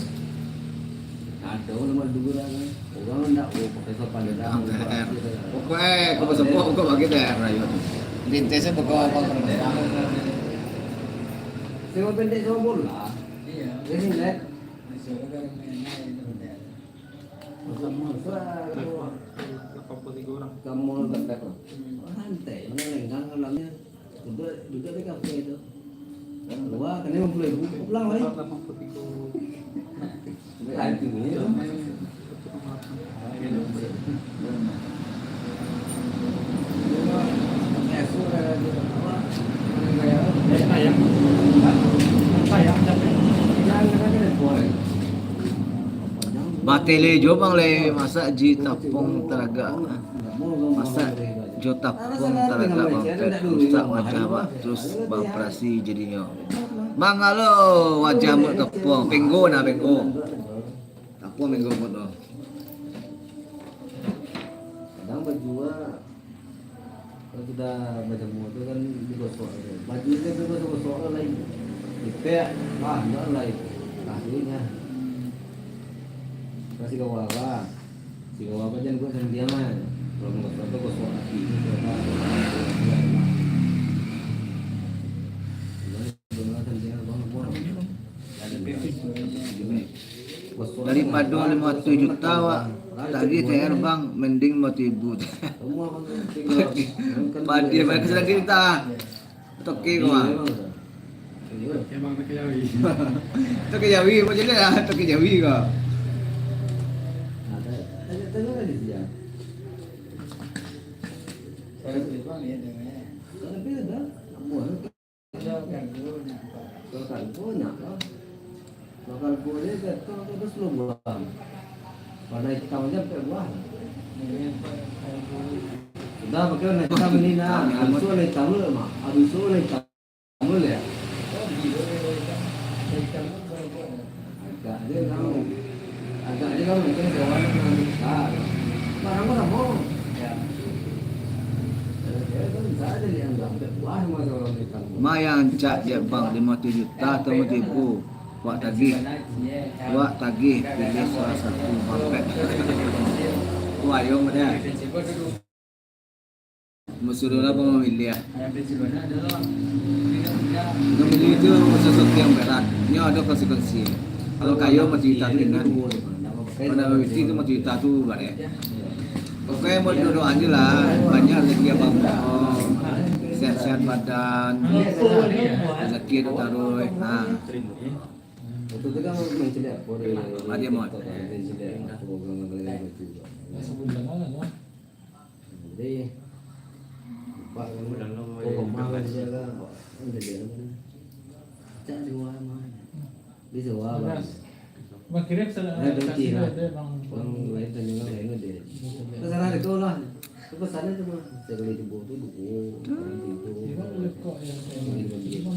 Ada orang nomor dua kan. Orang tak pakai sopan dah. Pokoknya kau sepuh kau bagi teh rayu. Lintesnya pokok apa kan? Sewa pendek sewa bola. Iya. Dia ni lah. Masuk ke dalam main itu benda. Kamu dekat lah. Santai, mana lenggang dalamnya. Duduk di kafe itu. Luar, kan 50.000 pulang lagi. Sampai itu ni. Batele jo bang le masa ji tapung teraga. Masa jo tapung teraga bang rusak wajah bang terus beroperasi jadinya. Mangalo wajah mu tepung penggo na penggo. Tapung penggo mo no. Kadang baju kalau sudah baca motor kan digosok. Baju itu digosok lagi. Dipek, enggak lagi. Kasihnya. Kasih ke wawa. Si wawa jangan gua sama dia mah. Kalau ngosok itu gosok lagi. Daripada 50 juta wak tadi TR bang mending 50.000. Padi balik lagi kita. Toki mah. Emang tak kaya wih. Toki Jawi macam ni lah Toki Jawi kau. Tengok lagi dia. Saya bang ya dengan. Tapi dah. Kalau kan dulu nak. Lokal banyak lah. Lokal boleh betul itu sebelum buang. Pada kita macam buah. Sudah pakai nak kita ni nak. Abisu ni tamu mah. Abisu ni tamu le. Agak dia kamu. Agak dia kamu mungkin kawan yang besar. Barang mana mau? Ya. Saya jadi yang dapat buah macam orang kita. Mayang cak je bang 50 juta atau 50.000. Wak tagih. Wak tagih pilih salah satu mampet. Wah yo dia. Musuh apa memilih ya? Memilih itu sesuatu yang berat. Ini ada konsekuensi. Kalau kayu mesti cerita dengan pada itu mesti cerita tu bar ya. Oke mau doa aja lah. Banyak rezeki abang. Sehat-sehat badan. Rezeki itu taruh. Nah. Itu juga menceliak. Ada mau. Sebulan lah. Jadi Pak mahal dia kan. Ada dia. Tak dua mah. Di Jawa bang. Makirim sana kasih ada bang. Orang lain dan juga lain ada. Kesana itu lah. Ke sana cuma sekali jemput tu itu. Kita lihat kok yang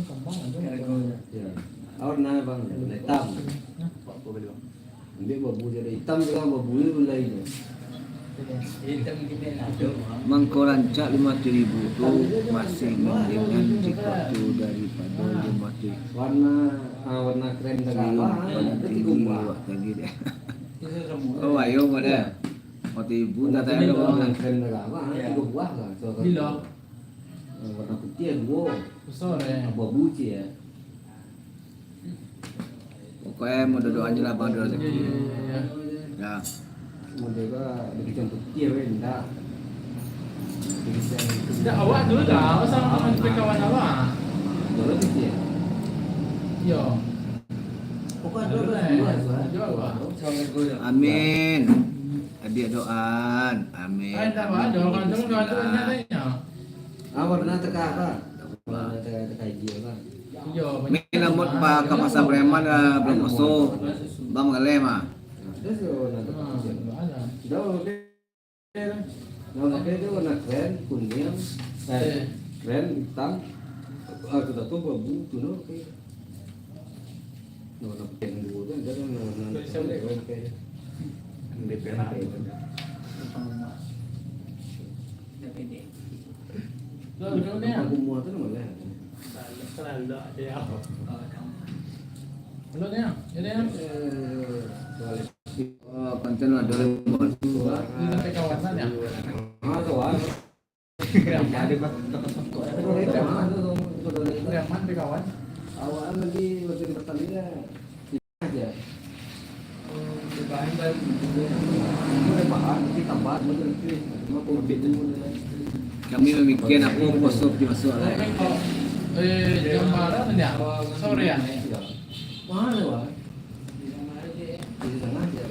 kembang ada. Ya. Awak nak bang, hitam. Ambil babu jadi hitam juga babu itu lain. Hitam kita ada. Mengkorancak 50.000 tu masih mendingan jika tu daripada 50.000. Warna krem segala. Ada tiga buah. Lagi deh. Itu semua. Oh ayo mana? 50.000 tak ada Warna bang. krem segala. Tiga buah lah. Bila? Warna putih dua. Besar eh. Babu je ya. Pokoknya mau doa aja lah bang doa rezeki. Ya. Ya. Model begitu putih rendah. Sudah awak dulu dah, sama kawan awak. Dulu putih. Yo. Pokoknya dulu Jual awak. Amin. Adik doan. Amin. Ay, tama, do. Kalau dulu doa tuh nyatanya. Apa benar teka apa? Benar teka dia kan. Yo, Minamot pa ka pasar preman belum masuk. Bang galema. Terus nanti ada. Daw Nah, itu warna keren, kuning, keren, hitam. Kita tuh babu tuh no kayak. Warna pink dulu kan, jadi warna kayak. DPR DPD. Lo dulu nih. Aku muat tuh malah. Selalu ada apa? Oh, kamu. Lo nih. Ini ya. Oh, konten lah Doraemon. Ini sampai kawasan ya. Ah, kawan. Ada preman di kawan. Awal lagi waktu di pertandingan aja. Bahan baru. Mulai bahan kita bahas betul itu. Cuma covid itu. Kami memikirkan apa posok dimasuk lah. Jam berapa nih? Sore ya. Mana wah? Di kamar aja. Di tengah aja.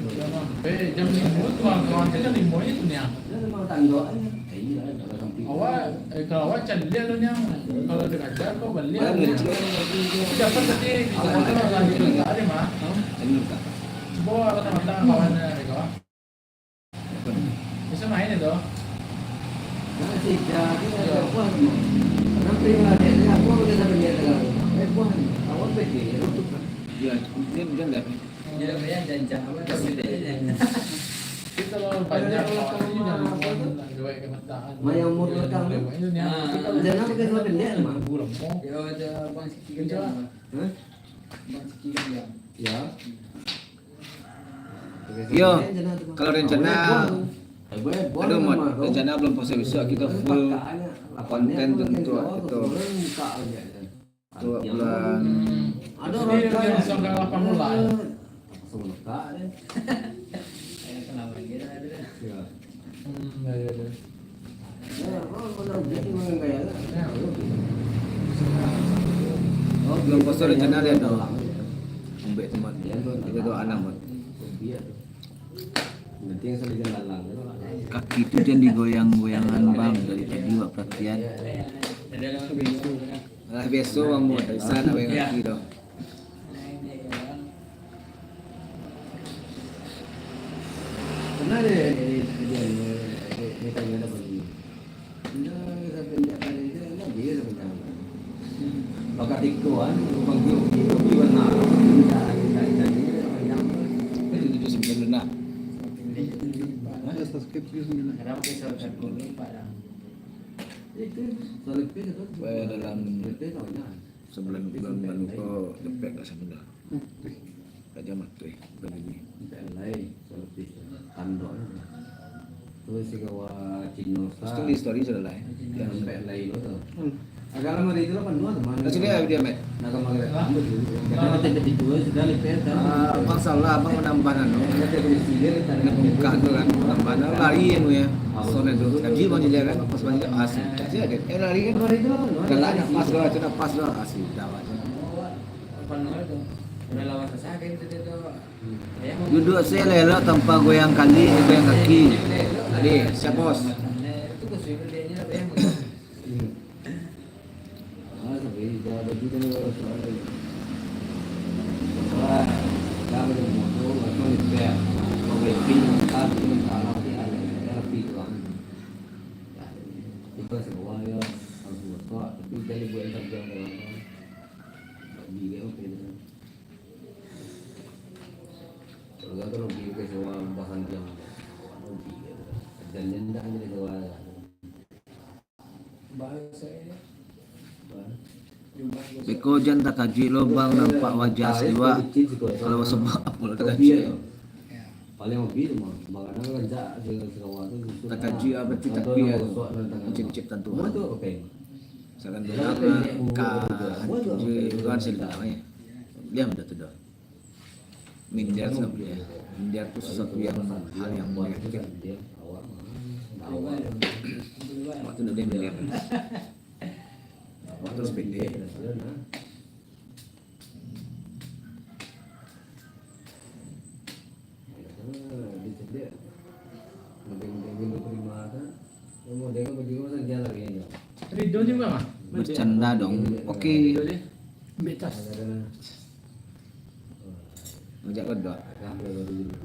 Jam 5 tuh kawan kita 5 itu nih. Dia mau tanggoannya. Iya, ada samping. Kalau awak cari dia lo nih. Kalau dekat jalan kau beli. Dapat tadi kita kalau lagi itu ada mah. Ini tak. Bawa teman-teman kawannya kau. Bisa main itu. Masih jadi ada buah. Nanti ada apa udah sampai dia tegal. Buah. Awal pergi. Ya, dia enggak. Jadi kayak jangan apa tapi dia. Kita kalau banyak kawan ini jangan dua kemetaan. Mayang umur belakang. Itu nih. Dan apa kita sampai dia mah? Bulan mau. Ya ada bang Siki kan. Hah? Bang Siki kan. Ya. Yo, kalau rencana aduh mod rencana belum puasa besok kita full konten tentu itu bulan Ada Ini yang sampai 8 bulan. Kayak kenapa kita ada. Ya. Ya. oh belum puasa rencana lihat dong ambek teman kita doa anak mod Penting sekali jalan. kaki itu jangan digoyang-goyangan bang dari tadi wak perhatian Ada yang bisu kan. lah besok bang mod dari sana goyang kaki dong Pernah deh dia tanya apa lagi? Nah, sampai dia kali itu enggak bisa bencana. Bakat ikuan, bang Bio warna. itu sebenarnya Kenapa kita harus kuning padang? Itu soal itu dalam itu namanya. sebulan bulan itu lepek lah sebenarnya aja mati begini Lain soal itu tandon. Terus si kawa Cinosa. itu di story sudah lah Yang sampai lain itu. Agak lama itu kan dua teman. nah sini dia met Nak makan rambut dulu. Karena tempat itu sudah lepet kan. bang salah bang menambah nano Kita boleh sihir kita nak buka tu kan tambah nano lari kan ya soalnya tu lagi bang jaga kan pas banyak asli jadi ada lari kan Hari itu apa? kalau ada pas doa tu pas doa asli dapat Penuh itu. Udah lawan sakit itu ya. duduk saya lelak tanpa goyang kali goyang kaki tadi siap bos Itu kesulitan dia nya apa yang Ah, tapi dah baju kan soal itu. Wah, dah boleh motor, atau lepet. Mau pin, tak pun salah dia ada pin kan. Itu semua ya harus buat, tapi jadi buat terjang dalam. Bagi dia okey tu. Kalau bagi ke soal bahan yang dan jenda jadi soal. bahasa ini. Beko jan tak kaji lobang nampak wajah siwa kalau sebab apa tak kaji Paling hobi tu mah, makanya kerja sekawan tu. tak kaji apa tidak biar cip-ciptan Tuhan Tu apa? misalkan doa kaji Tuhan silap namanya dia sudah tu dah mindiar sebab dia mindiar tu sesuatu yang hal yang menyakitkan Dia awak waktu nak dia mindiar waktu sepede Mau dia baju masa dia lagi aja. Ridho juga mah. Bercanda dong. Oke. Ridho deh. Betas. Ngajak kedua.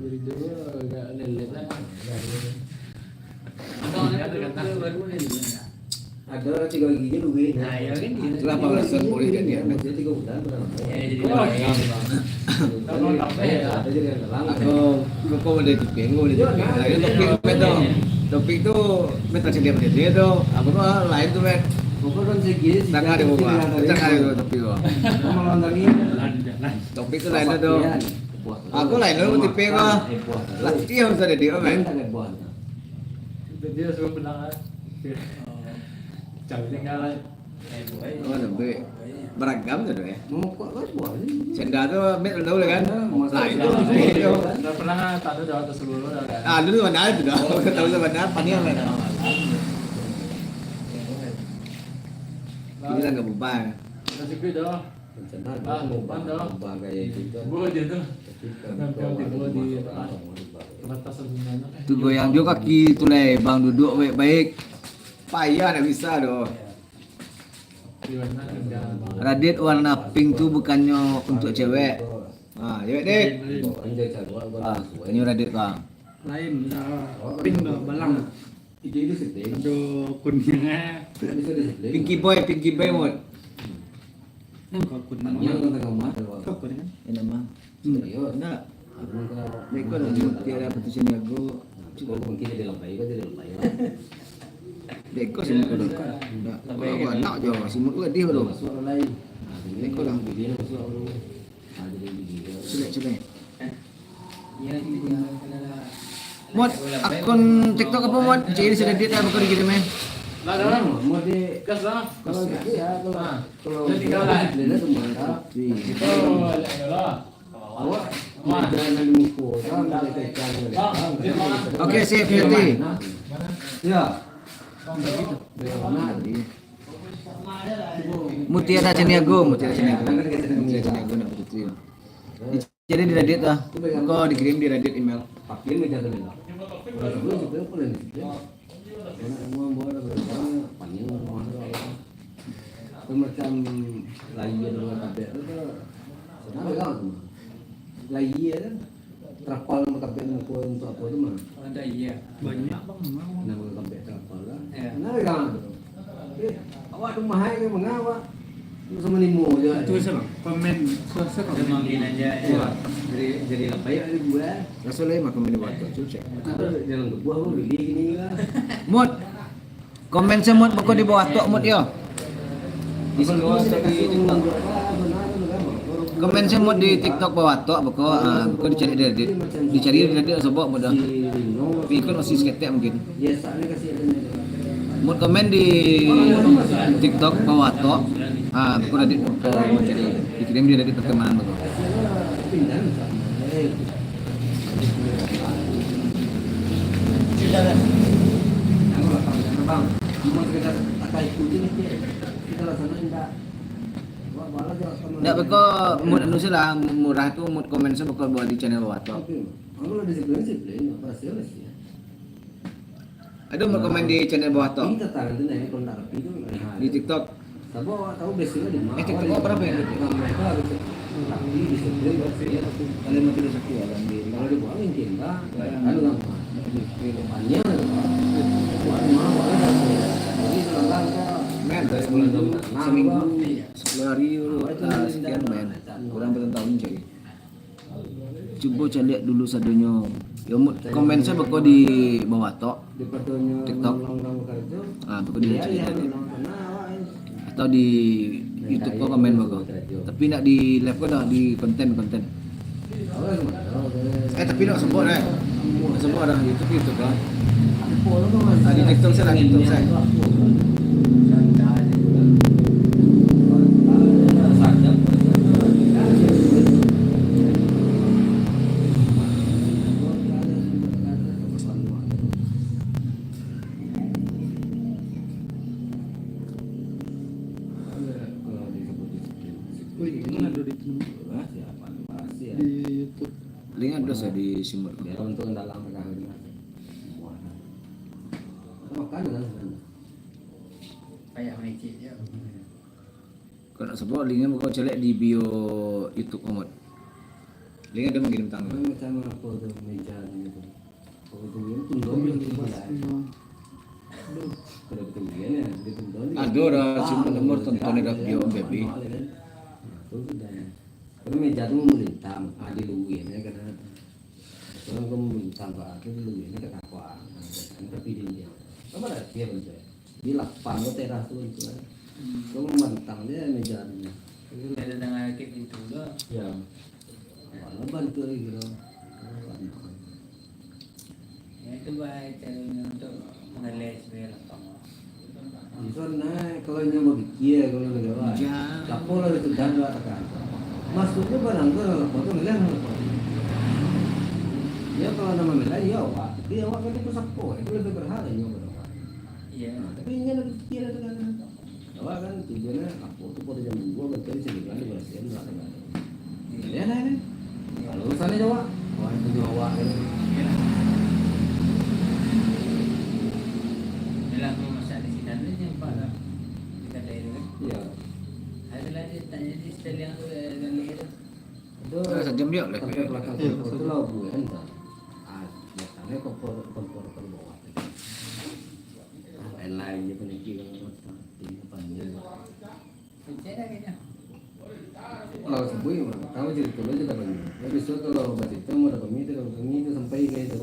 Ridho agak lelet lah. Ada 3 gigi dulu. Nah, ya kan gitu. Itulah alasan boleh jadi anak. Jadi 3 bulan berapa? Ya, jadi Kalau apa ya? Ada jadi yang dalam. Aku boleh topik, aku boleh topik. Lain topik betul. Topik itu betul sedia dia tuh. Aku tuh lain tuh bet. Pokok kan segini sih. Tengah ada gua. Tengah ada topik gua. Kamu lantangin. Jangan. Topik itu lain tuh. Aku lain tuh topik gua. Latihan sudah dia men. Dia suka penangan. Jangan tinggalan. Oh, lebih beragam tuh ya. Mau kok kan buat ini. Senda tuh met tahu kan. Lain tuh. Udah pernah tak ada dapat seluruh dah. Ah, dulu mana itu dah. Tahu sebenarnya panian lah. Ini lah enggak beban. Kasih gue dah. Gua aja tuh. Batasan mana? Tuh goyang juga kaki tuh le, bang duduk baik-baik. Payah nak bisa doh. Di mana enggak. Radit warna pink tuh bukannya untuk cewek. Ah, cewek dek. Ah, ini Radit kang. lain pink balang. Itu sedih. Aduh, kuningnya. Bisa disebut. Pinky boy mod. Nang kau kuning. Yang tengah mata. Kau kuning. Ini mah. Serius. Nah, mereka dah tiada putusin lagu. Kalau mungkin dia lembai, kan dia lembai. Deko semut tu dah. Kalau nak je semut tu dia tu. Suara lain. Deko dah. Dia suara lu. Ada dia. Celek. Ya, itu dia kena. Mod akun TikTok apa mod? Ciri sudah dia tak bakal dikirim eh. Lah dah. Mau di Gas lah. kalau ya kalau Jadi kalau lah. dia semua tak. Oh, lah. Awak jangan mukul, jangan kecil. Okey, sip hati. Ya. Mutiara Caniago nak putri. Jadi di Reddit lah. Kau dikirim di Reddit email. Pakai meja tu lah. Kalau sebelum boleh ni. Semua buat apa? Panjang orang tu macam lagi dengan kabel tu. Senang kan tu. Lagi kan. Trapal kabel untuk apa tu mah? Ada iya. Banyak bang mau. Nama kabel trapal lah. Ya. Senang kan tu. Awak tu mahal ke mengawak? Sama nimu je. Itu sama. Komen sosok mungkin aja. Jadi apa ya ada buah. Rasa lain makan benda buat tu cek. Jangan buah pun beli gini kan. Mod. Komen semut bakal di bawah tok mod yo. Di sini komen semut di TikTok bawah tok bakal dicari di Reddit. Dicari di Reddit sebab mudah. Ikut masih seketek mungkin. Biasa ni kasih ada. Mod komen di TikTok bawah tok. Bakal Reddit cari. Dikirim di Reddit pertemanan bakal. Pindah bang, cuma sekedar tak ikutin kita rasanya tidak. Ndak bakal mod anu lah murah tu mod komen saya bakal buat di channel bawah tok. Kalau disiplin pasti harus ya. Ada mod komen di channel bawah tok. Kita tahu tu nih kontak itu Di TikTok. Tapi tahu basicnya di mana? TikTok berapa ya? Mereka harus tapi disiplin pasti ya. Kalian mau tidak sakit ya Kalau dibuang mungkin tak, kan gampang. Depannya, buat mau jadi selangkah men seminggu 10 hari sekian men kurang bertahun jadi coba saya lihat dulu sadonya ya komen saya bakal di bawah tok TikTok bakal di atau di YouTube kok komen bakal tapi nak di live kok dah di konten tapi nak sebut sebut dah YouTube lah di TikTok saya Lihat dah saya di simut. Untuk dalam Kayak mecik dia. Kau nak sebut linknya kau celek di bio YouTube Komod. Link ada mengirim tanggal. Macam apa tu meja ni tu. Kalau tu ni tunduk dia tu lah. Kalau betul dia ni dia tunduk. Ada dah simpan nomor tonton di bio baby. Tu sudah. Kalau meja tu memerintah, ada luwih ni kan. Kalau kau memerintah apa, tu luwih ni tak apa. Tapi dia. Apa dah dia betul. Dia lapang tu teras tu itu kan. Kau membantang dia meja ni. Ada dengan kek itu lah. Ya. Walau bantu lagi gitu. Itu baik caranya untuk mengeles biar lapang. Itu naik kalau nyoba pikir kalau nyoba. Kapo lah itu dan dua tekan. Maksudnya barang tu kalau foto ngelihat ya kalau nama melai ya pak. Dia awak kan itu sapo. Itu lebih berharga nyoba. Iya. Tapi ini lebih pikir itu kan. Awak kan tujuannya kapo tu pada jam 2 betul sebulan di Malaysia dua tekan. Ya nah ini. Kalau urusannya Jawa, orang itu Jawa kan. Dalam masa di sini ada yang pada kita ada itu kan. Iya. Ada lagi tanya di style yang gali itu. Itu Sejam dia lah. sampai belakang itu lah bukan tak. Biasanya kompor bawah. Lain-lain je peniki kalau tinggal panjang. Percaya kayaknya. Kalau sebui mah, kamu jadi tulis kita bagi. Ya besok kalau obat itu mau dapat mie itu sampai ke itu.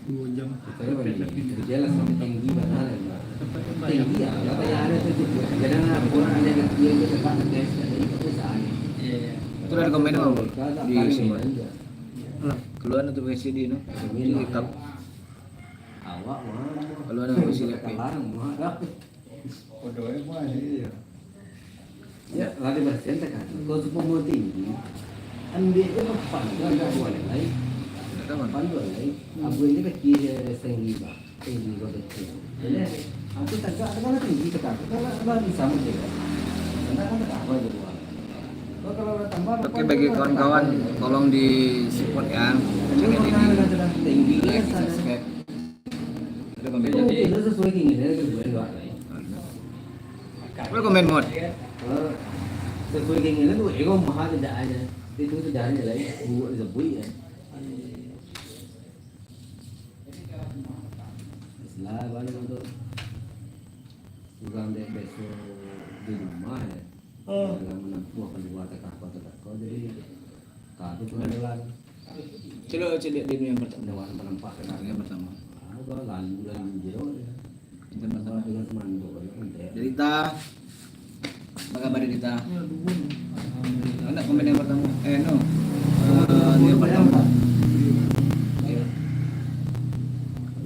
2 jam. Kita bagi. Jadi jelas sampai tinggi mana lah. Tinggi ya, apa yang ada itu juga. Kadang kurang ada kecil itu tempat tes jadi kebiasaan. Iya. Itu dah komen apa di semua. aja. Keluar notifikasi di no. Di kitab. Awak mah. Kalau ada notifikasi kayak Larang mah ada. Bodohnya mah iya. Ya, lari bersihin kan. Kalau sepuluh tinggi, ambil itu depan, enggak boleh lagi. Depan boleh lagi. Abu ini kecil tinggi bah, tinggi kau kecil. Jadi, aku tak ada tinggi dekat. Kalau bisa mesti kan. Karena kan tak apa juga. Kalau tambah. Oke, bagi kawan-kawan tolong di support ya channel ini. Tinggi Like, kan. subscribe. Ada komen. Itu sesuai gini dia boleh doa lagi. Ada komen mod. Sesuai kayak gini tuh ego mahal tidak aja itu tuh jalan lagi buat sebui ya setelah balik untuk juga besok di rumah ya dalam menempuh keluar tekak jadi kado pengenalan Coba lihat di yang pertama. dewan penempat Yang pertama. kalau lalu jero Yang pertama. dengan teman gue Derita. Apa kabar Derita? Anak komen yang pertama. No. Yang pertama.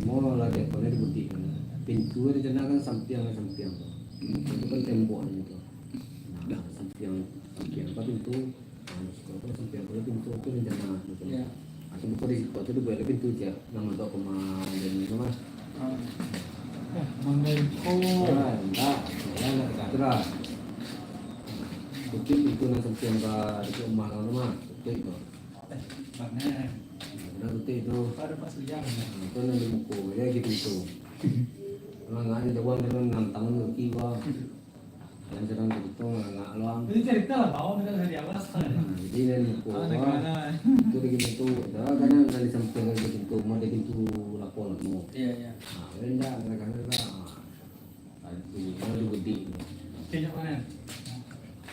Mau lagi kalau di butik pintu di sana kan sampiang itu kan temboknya itu nah sampiang apa pintu kalau sampiang kalau pintu itu di sana Iya. atau bukan di situ itu boleh pintu aja yang untuk kemana dan itu mas enggak terus butik itu yang sampiang ke rumah rumah butik itu udah butik itu Ada Pak Sujang. itu nanti buku ya gitu itu kalau nggak ada uang dengan 6 tahun lagi gua yang sedang begitu nggak luang Ini cerita lah, tahu kita dari awal sekarang. jadi nanti buku Negara. itu begitu itu dah kadang dari sampai ke pintu mau dari pintu lapor mau Iya. nah rendah kadang-kadang ada gede Kayaknya mana?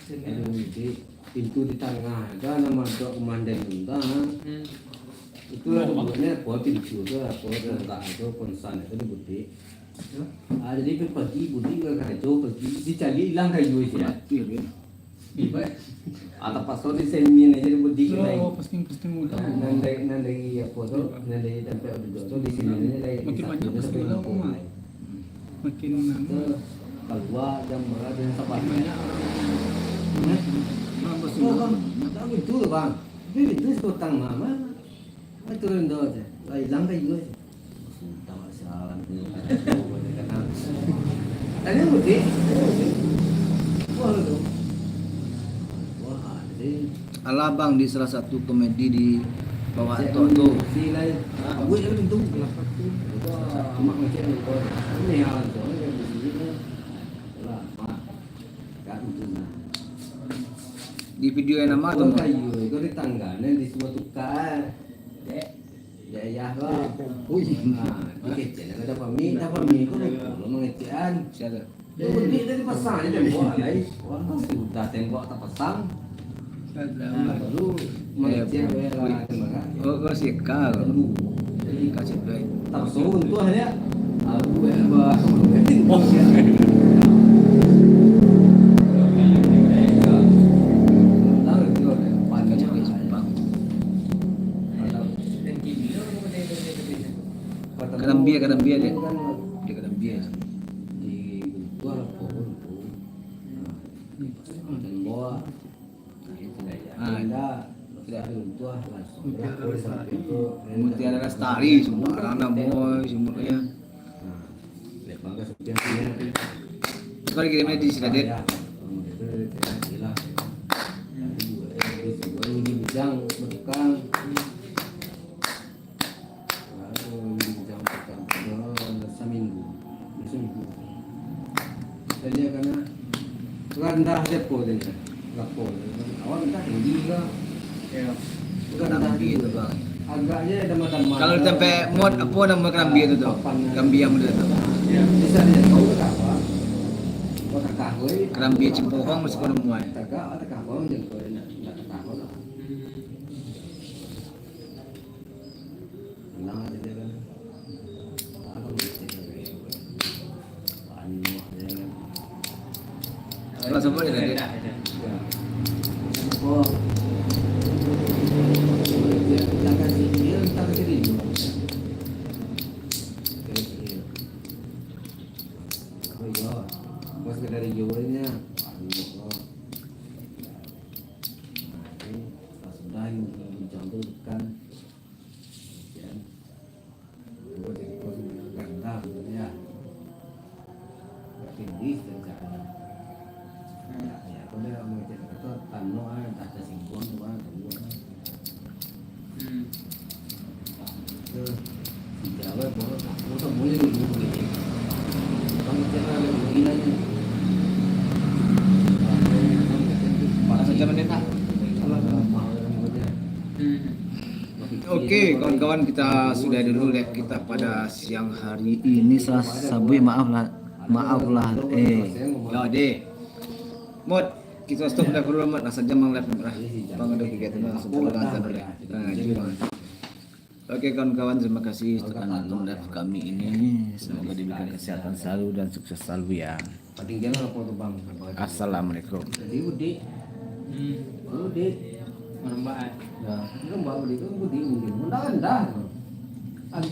ada gede pintu di tengah ada nama dok komandan entah itu sebenarnya buat pintu itu buat enggak itu konsan itu di butik jadi pagi butik ke kayu pergi dicari hilang kayu sih ya atau pas di sini aja di butik lain Pasti mudah. nanti apa tuh nanti tempat itu di sini lagi Makin banyak pasti udah rumah. Makin itu keluar jam berapa dan sabar tak gitu bang itu sekotang mama itu rendah aja hilang kayu aja tahu salah ada butik wah itu wah jadi Alabang di salah satu komedi di bawah tuh. si lain gue itu cuma ngecek ini hal itu Di video yang nama Kalau tuh. kayu itu di tangganya di sebuah tukar. Dek. Ya lah. Nah, dikecil ada pami itu lo mengecian. Siapa? Itu gede dari pasangnya tembok alai. Wah, sudah tembok tak pasang. Baru mengecian lah tembaga. Oh, sih kau. Kasih duit. Tak suruh tu hanya. Aku bah. Kadang biar dia. Dia kadang biar. Di gua lah pohon tu. Dan bawa. Ada tidak ada tua langsung. Mutiara Lestari sembarang boy semuanya. Lepas ke sekian sini. Coba kirimnya di Siladet. Ini bujang bertukang. Dia karena rendah depo dia. Lapo. Awak minta tinggi ke? Ya. Kerambi itu bang. Agaknya ada macam-macam. Kalau sampai mod apa nama kerambi itu tuh? Kerambi yang muda tuh. Bisa dia tahu tak apa? Kau tak tahu. Kerambi Cipohong mesti kau nemu ay. Tak tahu je kau nak tahu lah. Senang aja dia kan. Aku mesti dia. Anu dia kan. Kalau sebut dia ada. Oh. Tak kasih dia, tak kasih dia. Oh iya, bos dari Jawanya. Sudah yang dicontohkan. Ya. Buat ganda ya. Tinggi sekarang. Ya, kalau dia mau cerita kata tanah tak ada singgung cuma semua. Tidak apa boleh, kita boleh dulu begini. Kamu jangan ada begini aja. Mana saja meneta. Oke, kawan-kawan kita sudah dulu live kita pada siang hari ini Selasa Sabu. Maaflah. Ya deh. Mod kita stop dah dulu mat nasa jam live berah. Bang ada kegiatan langsung terlantar boleh. Nah, jumpa. Oke kawan-kawan, terima kasih telah nonton live kami ini. Semoga diberikan kesehatan selalu dan sukses selalu ya. Paling jangan apa tu bang? Assalamualaikum. Jadi udik, udik, Merembaan. ya, itu mbak udik itu udik mungkin, mudah-mudahan.